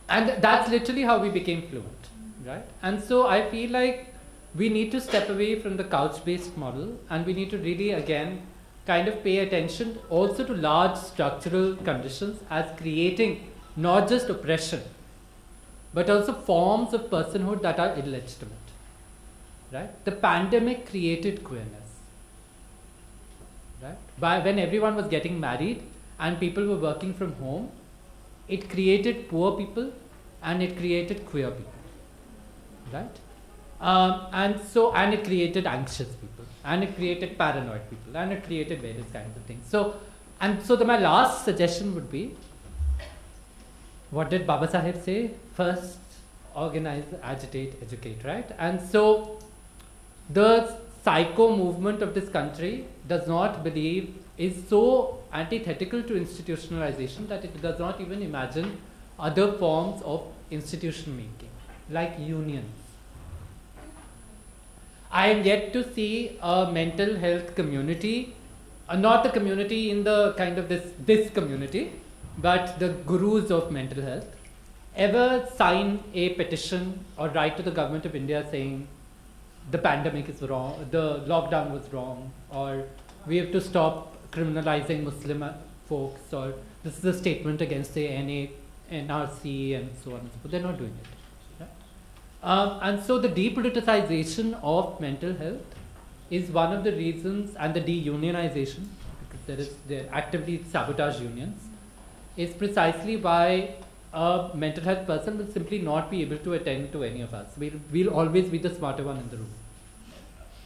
And that's literally how we became fluent, right? And so I feel like we need to step away from the couch-based model, and we need to really, again, kind of pay attention also to large structural conditions as creating not just oppression, but also forms of personhood that are illegitimate, right? The pandemic created queerness, right? When everyone was getting married and people were working from home, it created poor people and it created queer people, right? And it created anxious people, and it created paranoid people, and it created various kinds of things. So my last suggestion would be, what did Baba Saheb say? First, organize, agitate, educate, right? And so the psycho movement of this country does not believe, is so antithetical to institutionalization that it does not even imagine other forms of institution making, like unions. I am yet to see a mental health community, not the community in the kind of this community, but the gurus of mental health, ever sign a petition or write to the government of India saying the pandemic is wrong, the lockdown was wrong, or we have to stop criminalizing Muslim folks, or this is a statement against the NRC and so on and so forth. They're not doing it. And so the depoliticization of mental health is one of the reasons, and the deunionization, because they actively sabotage unions, is precisely why a mental health person will simply not be able to attend to any of us. We'll always be the smarter one in the room.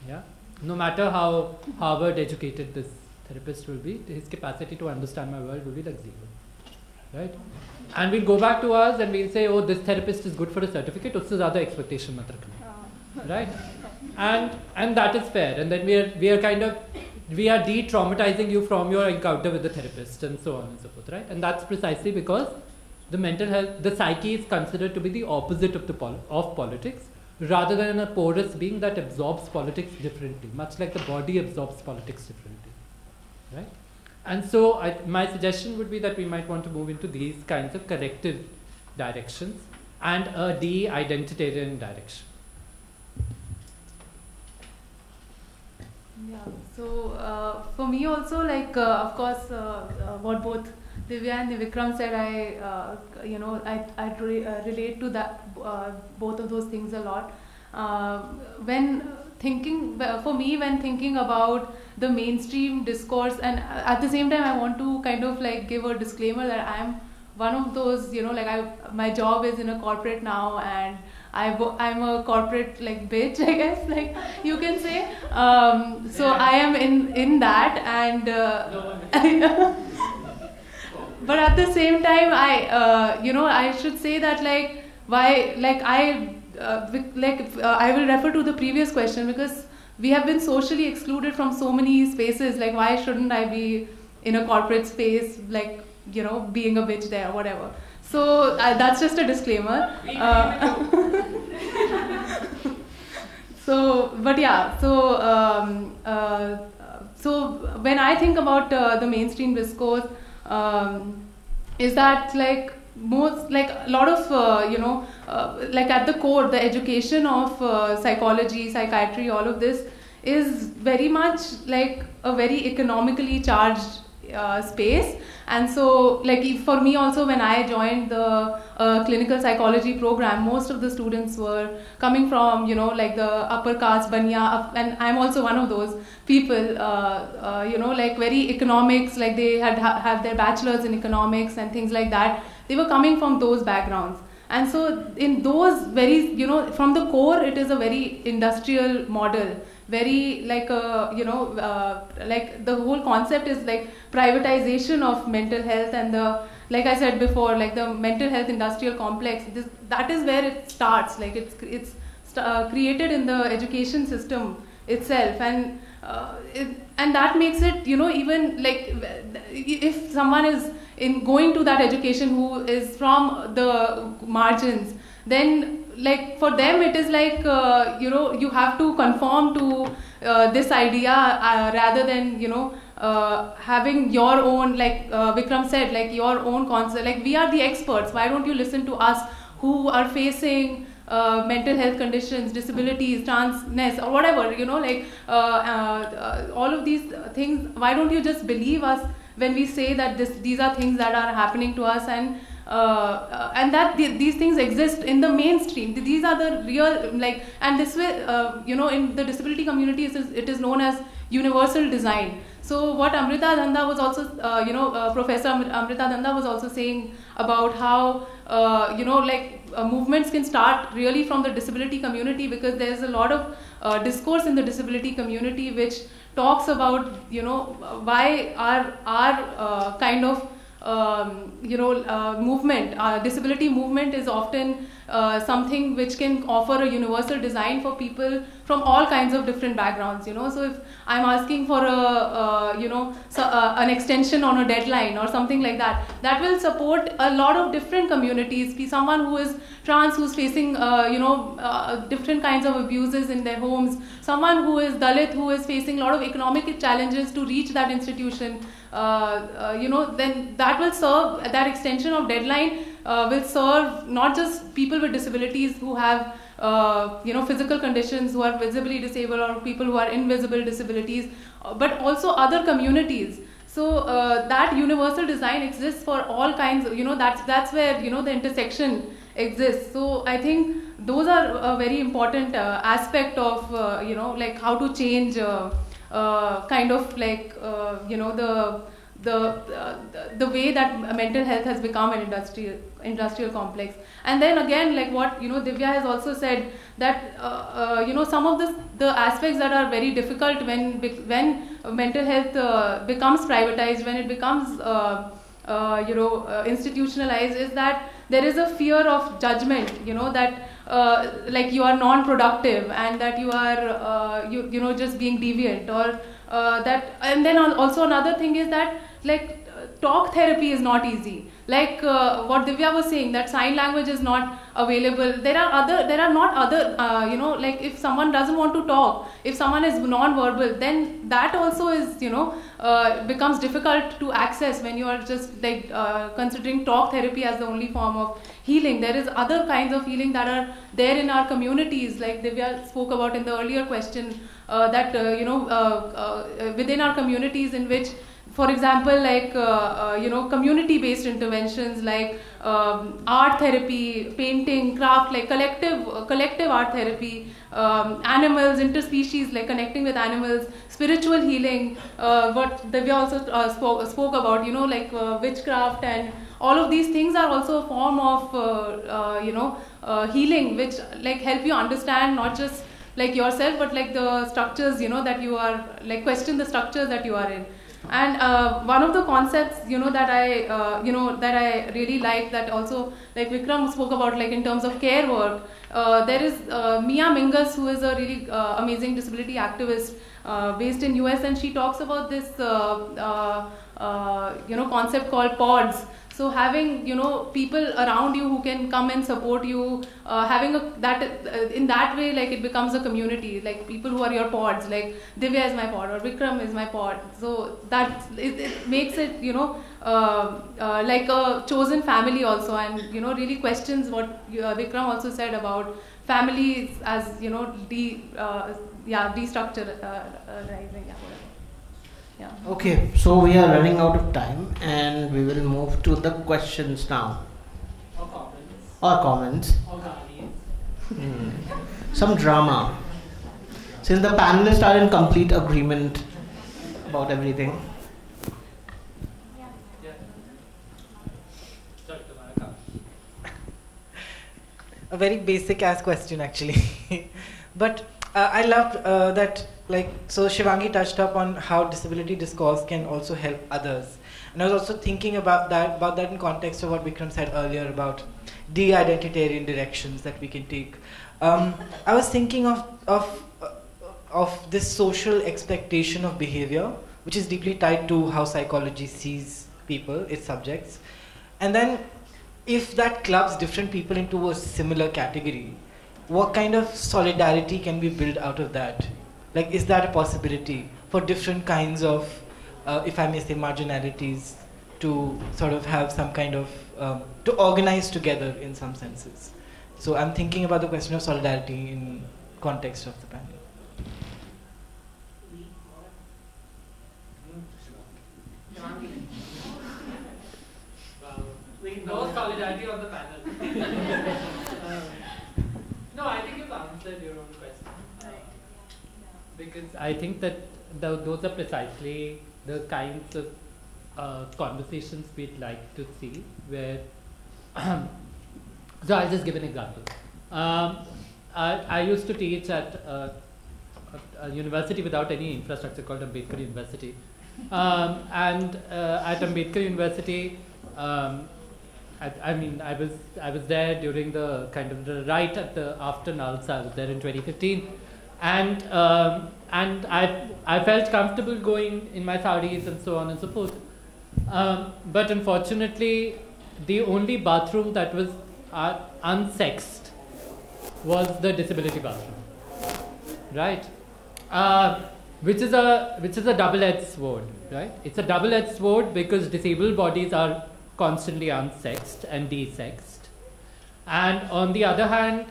Yeah? No matter how Harvard educated this therapist will be, his capacity to understand my world will be like zero. Right? And we'll go back to us and we'll say, oh, this therapist is good for a certificate, usse zyada expectation mat rakhna. Right? And that is fair. And then we are de-traumatizing you from your encounter with the therapist and so on and so forth, right? And that's precisely because the mental health, the psyche is considered to be the opposite of politics, rather than a porous being that absorbs politics differently, much like the body absorbs politics differently, right? And so my suggestion would be that we might want to move into these kinds of corrective directions and a de-identitarian direction. Yeah, so for me also, like, of course, what both Divya and Vikram said, I relate to that, both of those things a lot. When thinking about the mainstream discourse, and at the same time I want to kind of like give a disclaimer that I am one of those, my job is in a corporate now, and I'm a corporate like bitch, I guess, like you can say. So I am in that, and but at the same time I should say that I will refer to the previous question, because we have been socially excluded from so many spaces. Like, why shouldn't I be in a corporate space, like, being a bitch there or whatever? So that's just a disclaimer. So when I think about the mainstream discourse, is that like most, like a lot of like at the core, the education of psychology, psychiatry, all of this is very much like a very economically charged space. And so, like, for me also, when I joined the clinical psychology program, most of the students were coming from, like the upper caste, Banya, and I'm also one of those people, like very economics, like they have their bachelors in economics and things like that. They were coming from those backgrounds. And so in those very, from the core, it is a very industrial model. Very like like the whole concept is like privatization of mental health, and like I said before, like the mental health industrial complex, that is where it starts. Like it's created in the education system itself, and that makes it, you know, even like if someone is going to that education who is from the margins, then like for them it is like you know, you have to conform to this idea rather than, you know, having your own, like Vikram said, like your own concept. Like, we are the experts, why don't you listen to us who are facing mental health conditions, disabilities, transness, or whatever, you know, like all of these things. Why don't you just believe us when we say that these are things that are happening to us, and that these things exist in the mainstream. These are the real, like, and this way, you know, in the disability community, it is known as universal design. So what Amrita Dhanda was also, you know, Professor Amrita Dhanda was also saying about how, you know, like movements can start really from the disability community, because there's a lot of discourse in the disability community which talks about, you know, why our kind of you know, movement, disability movement is often something which can offer a universal design for people from all kinds of different backgrounds, you know. So if I'm asking for a, you know, an extension on a deadline or something like that, that will support a lot of different communities. Be someone who is trans, who's facing, you know, different kinds of abuses in their homes, someone who is Dalit, who is facing a lot of economic challenges to reach that institution, you know, then that will serve, that extension of deadline will serve not just people with disabilities who have, you know, physical conditions, who are visibly disabled, or people who are invisible disabilities, but also other communities. So that universal design exists for all kinds of, you know, that's where, you know, the intersection exists. So I think those are a very important aspect of, you know, like how to change kind of like, you know, the way that mental health has become an industrial complex. And then again, like what, you know, Divya has also said, that you know, some of the aspects that are very difficult when mental health becomes privatized, when it becomes you know, institutionalized, is that there is a fear of judgment, you know, that like you are non-productive, and that you are you know, just being deviant, or that. And then also another thing is that, like, talk therapy is not easy. Like what Divya was saying, that sign language is not available. There are not other, you know, like if someone doesn't want to talk, if someone is non-verbal, then that also is, you know, becomes difficult to access when you are just like considering talk therapy as the only form of healing. There is other kinds of healing that are there in our communities, like Divya spoke about in the earlier question, that you know, within our communities, in which, for example, like you know, community-based interventions like art therapy, painting, craft, like collective art therapy, animals, interspecies, like connecting with animals, spiritual healing, what Divya also spoke about, you know, like witchcraft, and all of these things are also a form of you know, healing, which like help you understand not just like yourself, but like the structures, you know, that you are, like question the structures that you are in. And one of the concepts, you know, that I you know, that I really like, that also like Vikram spoke about, like in terms of care work, there is Mia Mingus, who is a really amazing disability activist based in US, and she talks about this you know, concept called pods. So having, you know, people around you who can come and support you, having in that way, like it becomes a community, like people who are your pods, like Divya is my pod, or Vikram is my pod. So that it makes it, you know, like a chosen family also, and, you know, really questions what Vikram also said about families as, you know, destructure, rising, yeah. Okay, so we are running out of time, and we will move to the questions now. Or comments. Some drama. Since the panelists are in complete agreement about everything. A very basic ass question, actually. But I loved that, like, so Shivangi touched up on how disability discourse can also help others. And I was also thinking about that in context of what Vikram said earlier about de-identitarian directions that we can take. I was thinking of this social expectation of behavior, which is deeply tied to how psychology sees people, its subjects. And then, if that clubs different people into a similar category, what kind of solidarity can be built out of that? Like, is that a possibility for different kinds of, if I may say, marginalities to sort of have some kind of, to organize together in some senses? So I'm thinking about the question of solidarity in context of the panel. No solidarity on the panel. No, I think you've answered your own question. Because I think that those are precisely the kinds of conversations we'd like to see, where so I'll just give an example. I used to teach at a university without any infrastructure called Ambedkar University. And at Ambedkar University, I mean, I was there during the kind of the right at the after Nalsa. I was there in 2015, and I felt comfortable going in my saris and so on and so forth. But unfortunately, the only bathroom that was unsexed was the disability bathroom, right? Which is a double-edged sword, right? It's a double-edged sword because disabled bodies are constantly unsexed and desexed, and on the other hand,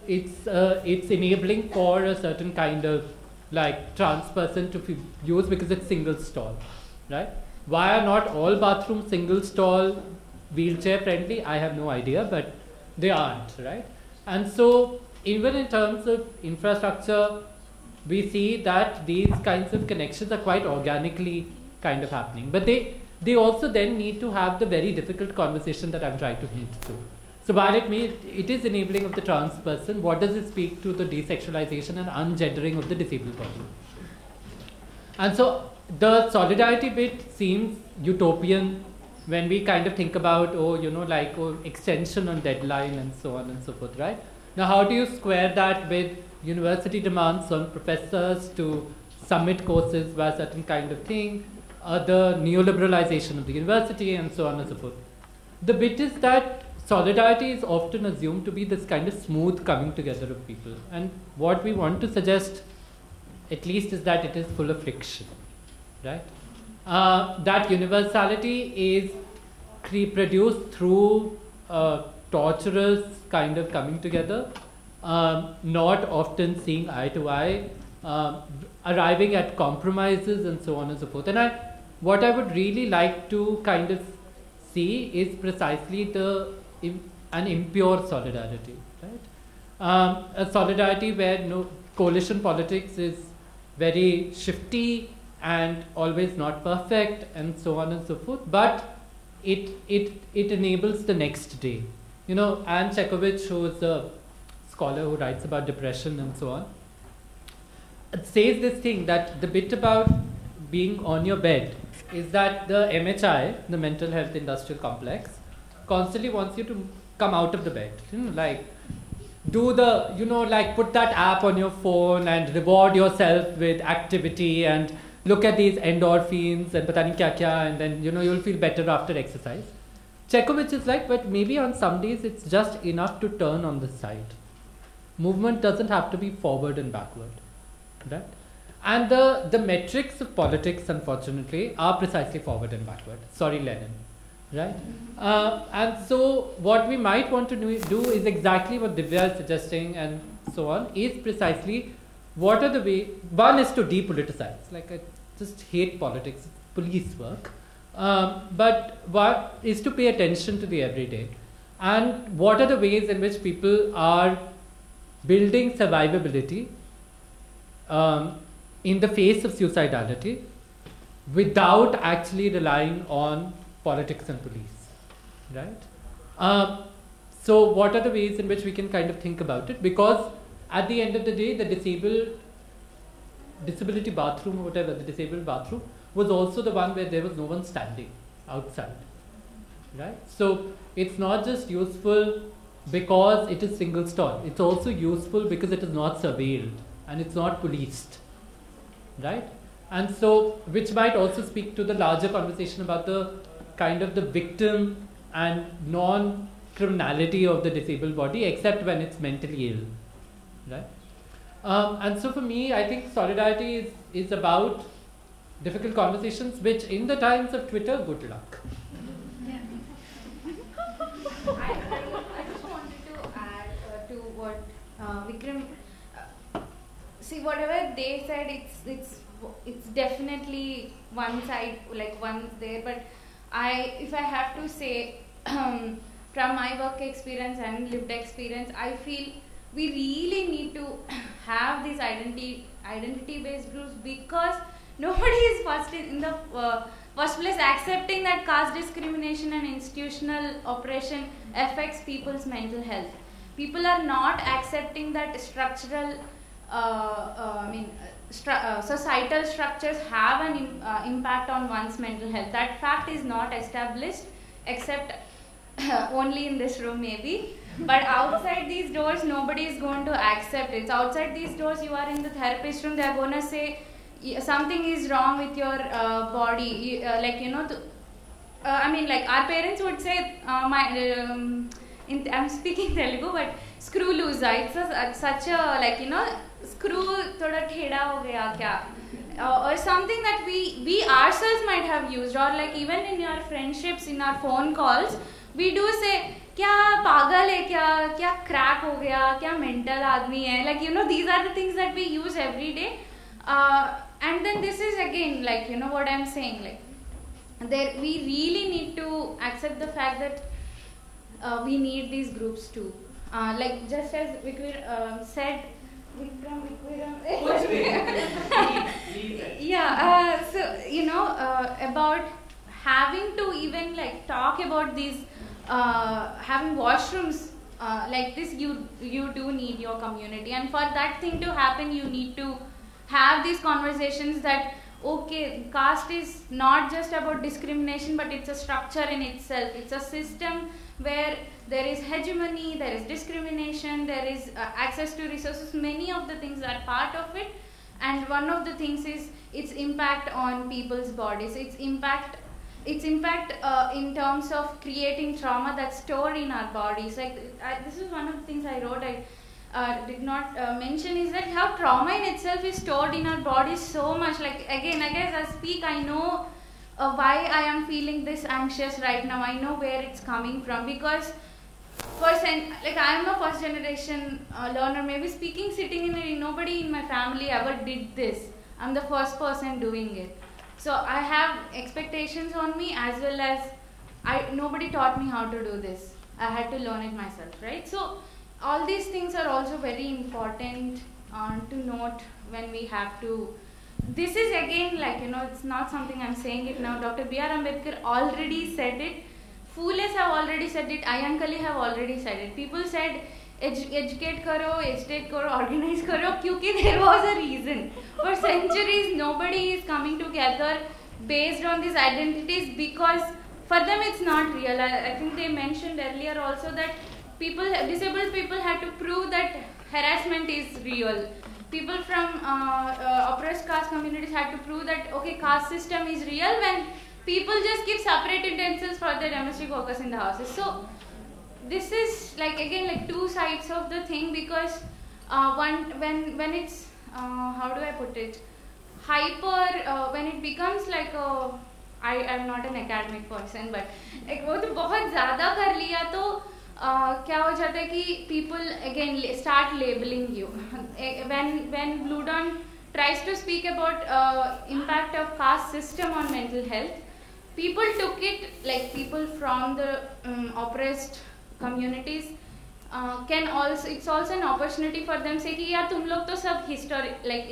it's enabling for a certain kind of like trans person to use because it's single stall, right? Why are not all bathrooms single stall, wheelchair friendly? I have no idea, but they aren't, right? And so even in terms of infrastructure, we see that these kinds of connections are quite organically kind of happening, but they also then need to have the very difficult conversation that I'm trying to hint to. So while it is enabling of the trans person, what does it speak to the desexualization and ungendering of the disabled body? And so the solidarity bit seems utopian when we kind of think about, extension on deadline and so on and so forth, right? Now, how do you square that with university demands on professors to submit courses by a certain kind of thing, the neoliberalization of the university, and so on and so forth? The bit is that solidarity is often assumed to be this kind of smooth coming together of people. And what we want to suggest, at least, is that it is full of friction, right? That universality is produced through torturous kind of coming together, not often seeing eye to eye, arriving at compromises and so on and so forth. And what I would really like to kind of see is precisely an impure solidarity, right? A solidarity where coalition politics is very shifty and always not perfect and so on and so forth, but it enables the next day. Anne Chekovich, who is a scholar who writes about depression and so on, says this thing that the bit about being on your bed is that the MHI, the mental health industrial complex, constantly wants you to come out of the bed. Do the, put that app on your phone and reward yourself with activity and look at these endorphins and pata nahi kya kya, and then, you'll feel better after exercise. Chekovich is like, but maybe on some days it's just enough to turn on the side. Movement doesn't have to be forward and backward, right? And the metrics of politics, unfortunately, are precisely forward and backward. Sorry, Lenin, right? And so what we might want to do is exactly what Divya is suggesting and so on, is precisely what are the ways. One is to depoliticize. Like, I just hate politics, police work. But what is to pay attention to the everyday. And what are the ways in which people are building survivability in the face of suicidality without actually relying on politics and police, right? So what are the ways in which we can kind of think about it? Because at the end of the day, the disability bathroom or whatever, the disabled bathroom was also the one where there was no one standing outside, right? So it's not just useful because it is single stall. It's also useful because it is not surveilled and it's not policed, right? And so, which might also speak to the larger conversation about the kind of the victim and non-criminality of the disabled body, except when it's mentally ill, right? And so for me, I think solidarity is about difficult conversations, which in the times of Twitter, good luck. I just wanted to add to what Vikram. See, whatever they said, it's definitely one side, like one's there. But if I have to say, from my work experience and lived experience, I feel we really need to have these identity-based groups, because nobody is in the first place accepting that caste discrimination and institutional oppression affects people's mental health. People are not accepting that structural, societal structures have an impact on one's mental health. That fact is not established, except only in this room maybe. But outside these doors, nobody is going to accept it. Outside these doors, you are in the therapist room, they are going to say something is wrong with your body. Like our parents would say, I'm speaking Telugu, but screw loose. It's such a, screw thoda theda ho gaya kya? Or something that we ourselves might have used, or like even in your friendships, in our phone calls, we do say, क्या पागल है क्या crack हो गया, क्या mental आदमी है, like these are the things that we use every day, and then this is again like what I'm saying, like we really need to accept the fact that we need these groups too, like just as Vikram said, yeah, so about having to even like talk about these. Having washrooms like this, you do need your community, and for that thing to happen, you need to have these conversations that okay, caste is not just about discrimination, but it's a structure in itself. It's a system where there is hegemony, there is discrimination, there is access to resources. Many of the things are part of it, and one of the things is its impact on people's bodies. Its impact in terms of creating trauma that's stored in our bodies. Like this is one of the things I wrote, I did not mention, is that how trauma in itself is stored in our bodies so much. Like again, I guess as I speak, I know why I am feeling this anxious right now. I know where it's coming from, because like I am a first generation learner. Maybe sitting in nobody in my family ever did this. I'm the first person doing it. So I have expectations on me, as well as nobody taught me how to do this. I had to learn it myself, right? So all these things are also very important to note when we have to. This is again like, it's not something I'm saying it now. Dr. B.R. Ambedkar already said it. Fooles have already said it. Ayankali have already said it. People said, educate karo, agitate karo, organize karo, kyunki there was a reason. For centuries, nobody is coming together based on these identities, because for them it's not real. I think they mentioned earlier also that disabled people had to prove that harassment is real. People from oppressed caste communities had to prove that, okay, caste system is real, when people just keep separating themselves for their domestic workers in the houses. So this is like again like two sides of the thing, because when it's how do I put it, when it becomes like I am not an academic person, but like वो तो बहुत ज़्यादा कर लिया तो क्या हो जाता है कि people again start labeling you. When Blue Dawn tries to speak about impact of caste system on mental health, people took it like people from the oppressed communities it's also an opportunity for them say कि यार तुम लोग तो सब history like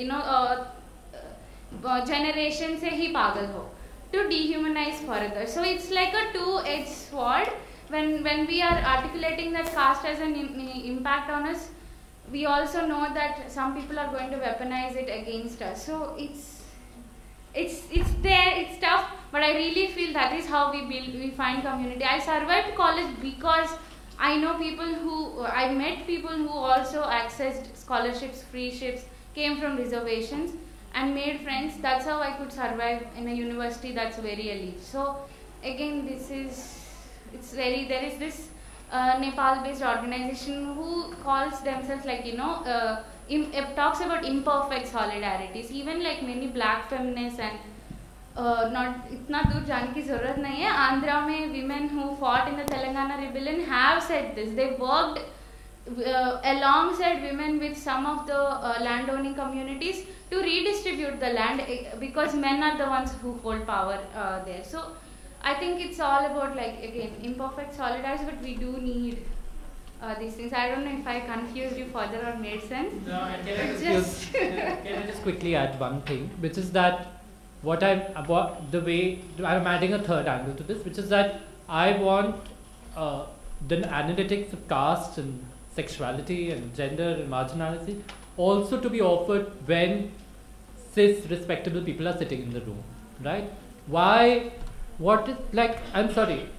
generation से ही पागल हो, to dehumanize further. So it's like a two-edged sword. When we are articulating that caste as an impact on us, we also know that some people are going to weaponize it against us. So it's there, it's tough, but I really feel that is how we find community. I survived college because I know people who, I met people who also accessed scholarships, free ships, came from reservations and made friends. That's how I could survive in a university that's very elite. So again, there is this Nepal-based organization who calls themselves it talks about imperfect solidarities. Even like many black feminists and इतना दूर जाने की ज़रूरत नहीं है. आंध्रा में women who fought in the Telangana rebellion have said this. They worked alongside women with some of the landowning communities to redistribute the land because men are the ones who hold power there. So I think it's all about again imperfect solidarity, but we do need these things. I don't know if I confused you further or made sense. No, and can I just quickly add one thing, which is that I'm adding a third angle to this, which is that I want the analytics of caste and sexuality and gender and marginality also to be offered when cis respectable people are sitting in the room, right? I'm sorry,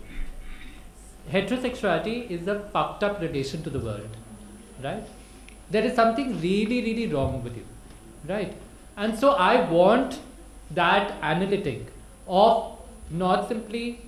heterosexuality is a fucked up relation to the world, right? There is something really, really wrong with you, right? And so I want that analytic of not simply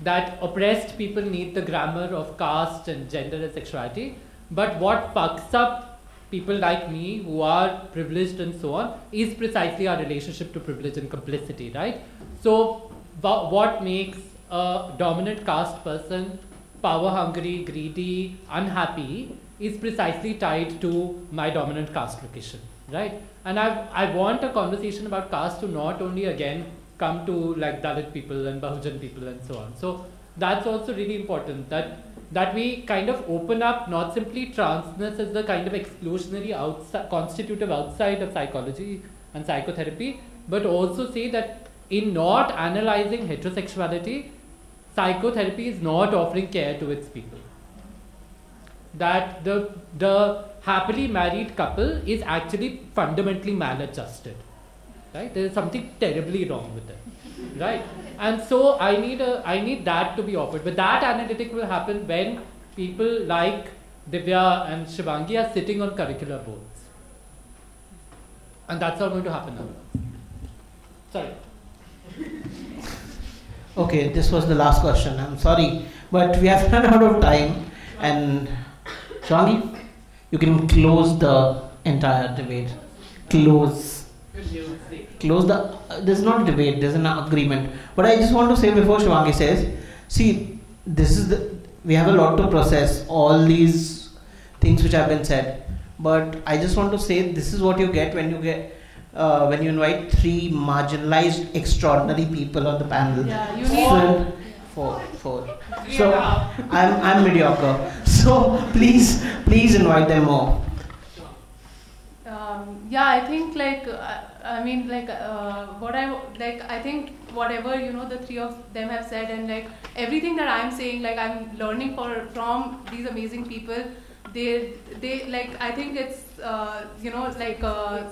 that oppressed people need the grammar of caste and gender and sexuality, but what fucks up people like me who are privileged and so on is precisely our relationship to privilege and complicity, right? So what makes a dominant caste person power hungry, greedy, unhappy is precisely tied to my dominant caste location, right? And I want a conversation about caste to not only again come to like Dalit people and Bahujan people and so on. So that's also really important that we kind of open up not simply transness as the kind of exclusionary constitutive outside of psychology and psychotherapy, but also say that in not analyzing heterosexuality, psychotherapy is not offering care to its people. That the happily married couple is actually fundamentally maladjusted, right? There is something terribly wrong with it, right? And so I need that to be offered. But that analytic will happen when people like Divya and Shivangi are sitting on curricular boards. And that's not going to happen now. Sorry. Okay, this was the last question. I'm sorry, but we have run out of time. And Shivangi, you can close the entire debate. Close the. There's not a debate. There's an agreement. But I just want to say before Shivangi says, see, we have a lot to process. All these things which have been said. But I just want to say this is what you get when you invite three marginalized, extraordinary people on the panel. Yeah, you need four. So I'm mediocre. So please invite them more. I think I think whatever the three of them have said and everything that I'm saying, I'm learning from these amazing people. They I think it's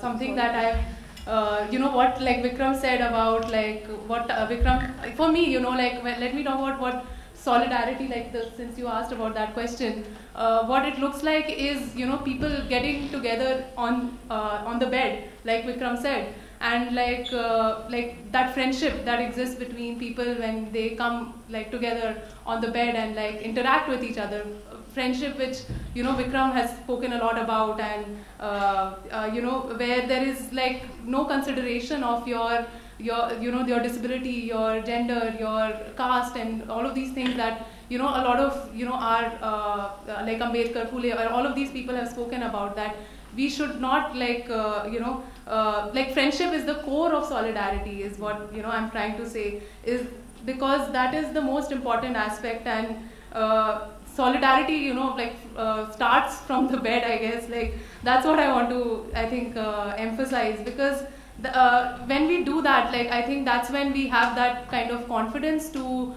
something that I've what Vikram said about what Vikram for me let me talk about what solidarity since you asked about that question, what it looks like is people getting together on the bed like Vikram said, and that friendship that exists between people when they come together on the bed and interact with each other, friendship which Vikram has spoken a lot about, and where there is no consideration of your disability, your gender, your caste, and all of these things that a lot of our Ambedkar, Phule, or all of these people have spoken about, that we should not friendship is the core of solidarity is what I'm trying to say, is because that is the most important aspect, and solidarity starts from the bed, I guess. That's what I want to emphasize, because when we do that, I think that's when we have that kind of confidence to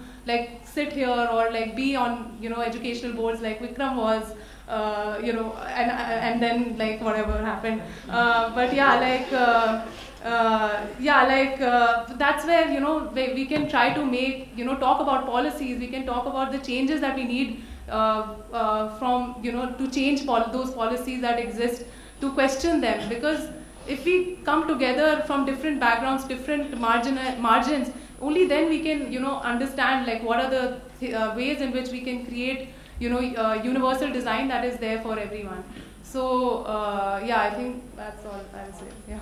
sit here or be on educational boards like Vikram was, and then whatever happened. But yeah, That's where, you know, we can try to make, you know, talk about policies, we can talk about the changes that we need from, you know, to change those policies that exist, to question them. Because if we come together from different backgrounds, different margins, only then we can, you know, understand like what are the ways in which we can create, you know, universal design that is there for everyone. So yeah, I think that's all I'll say. Yeah.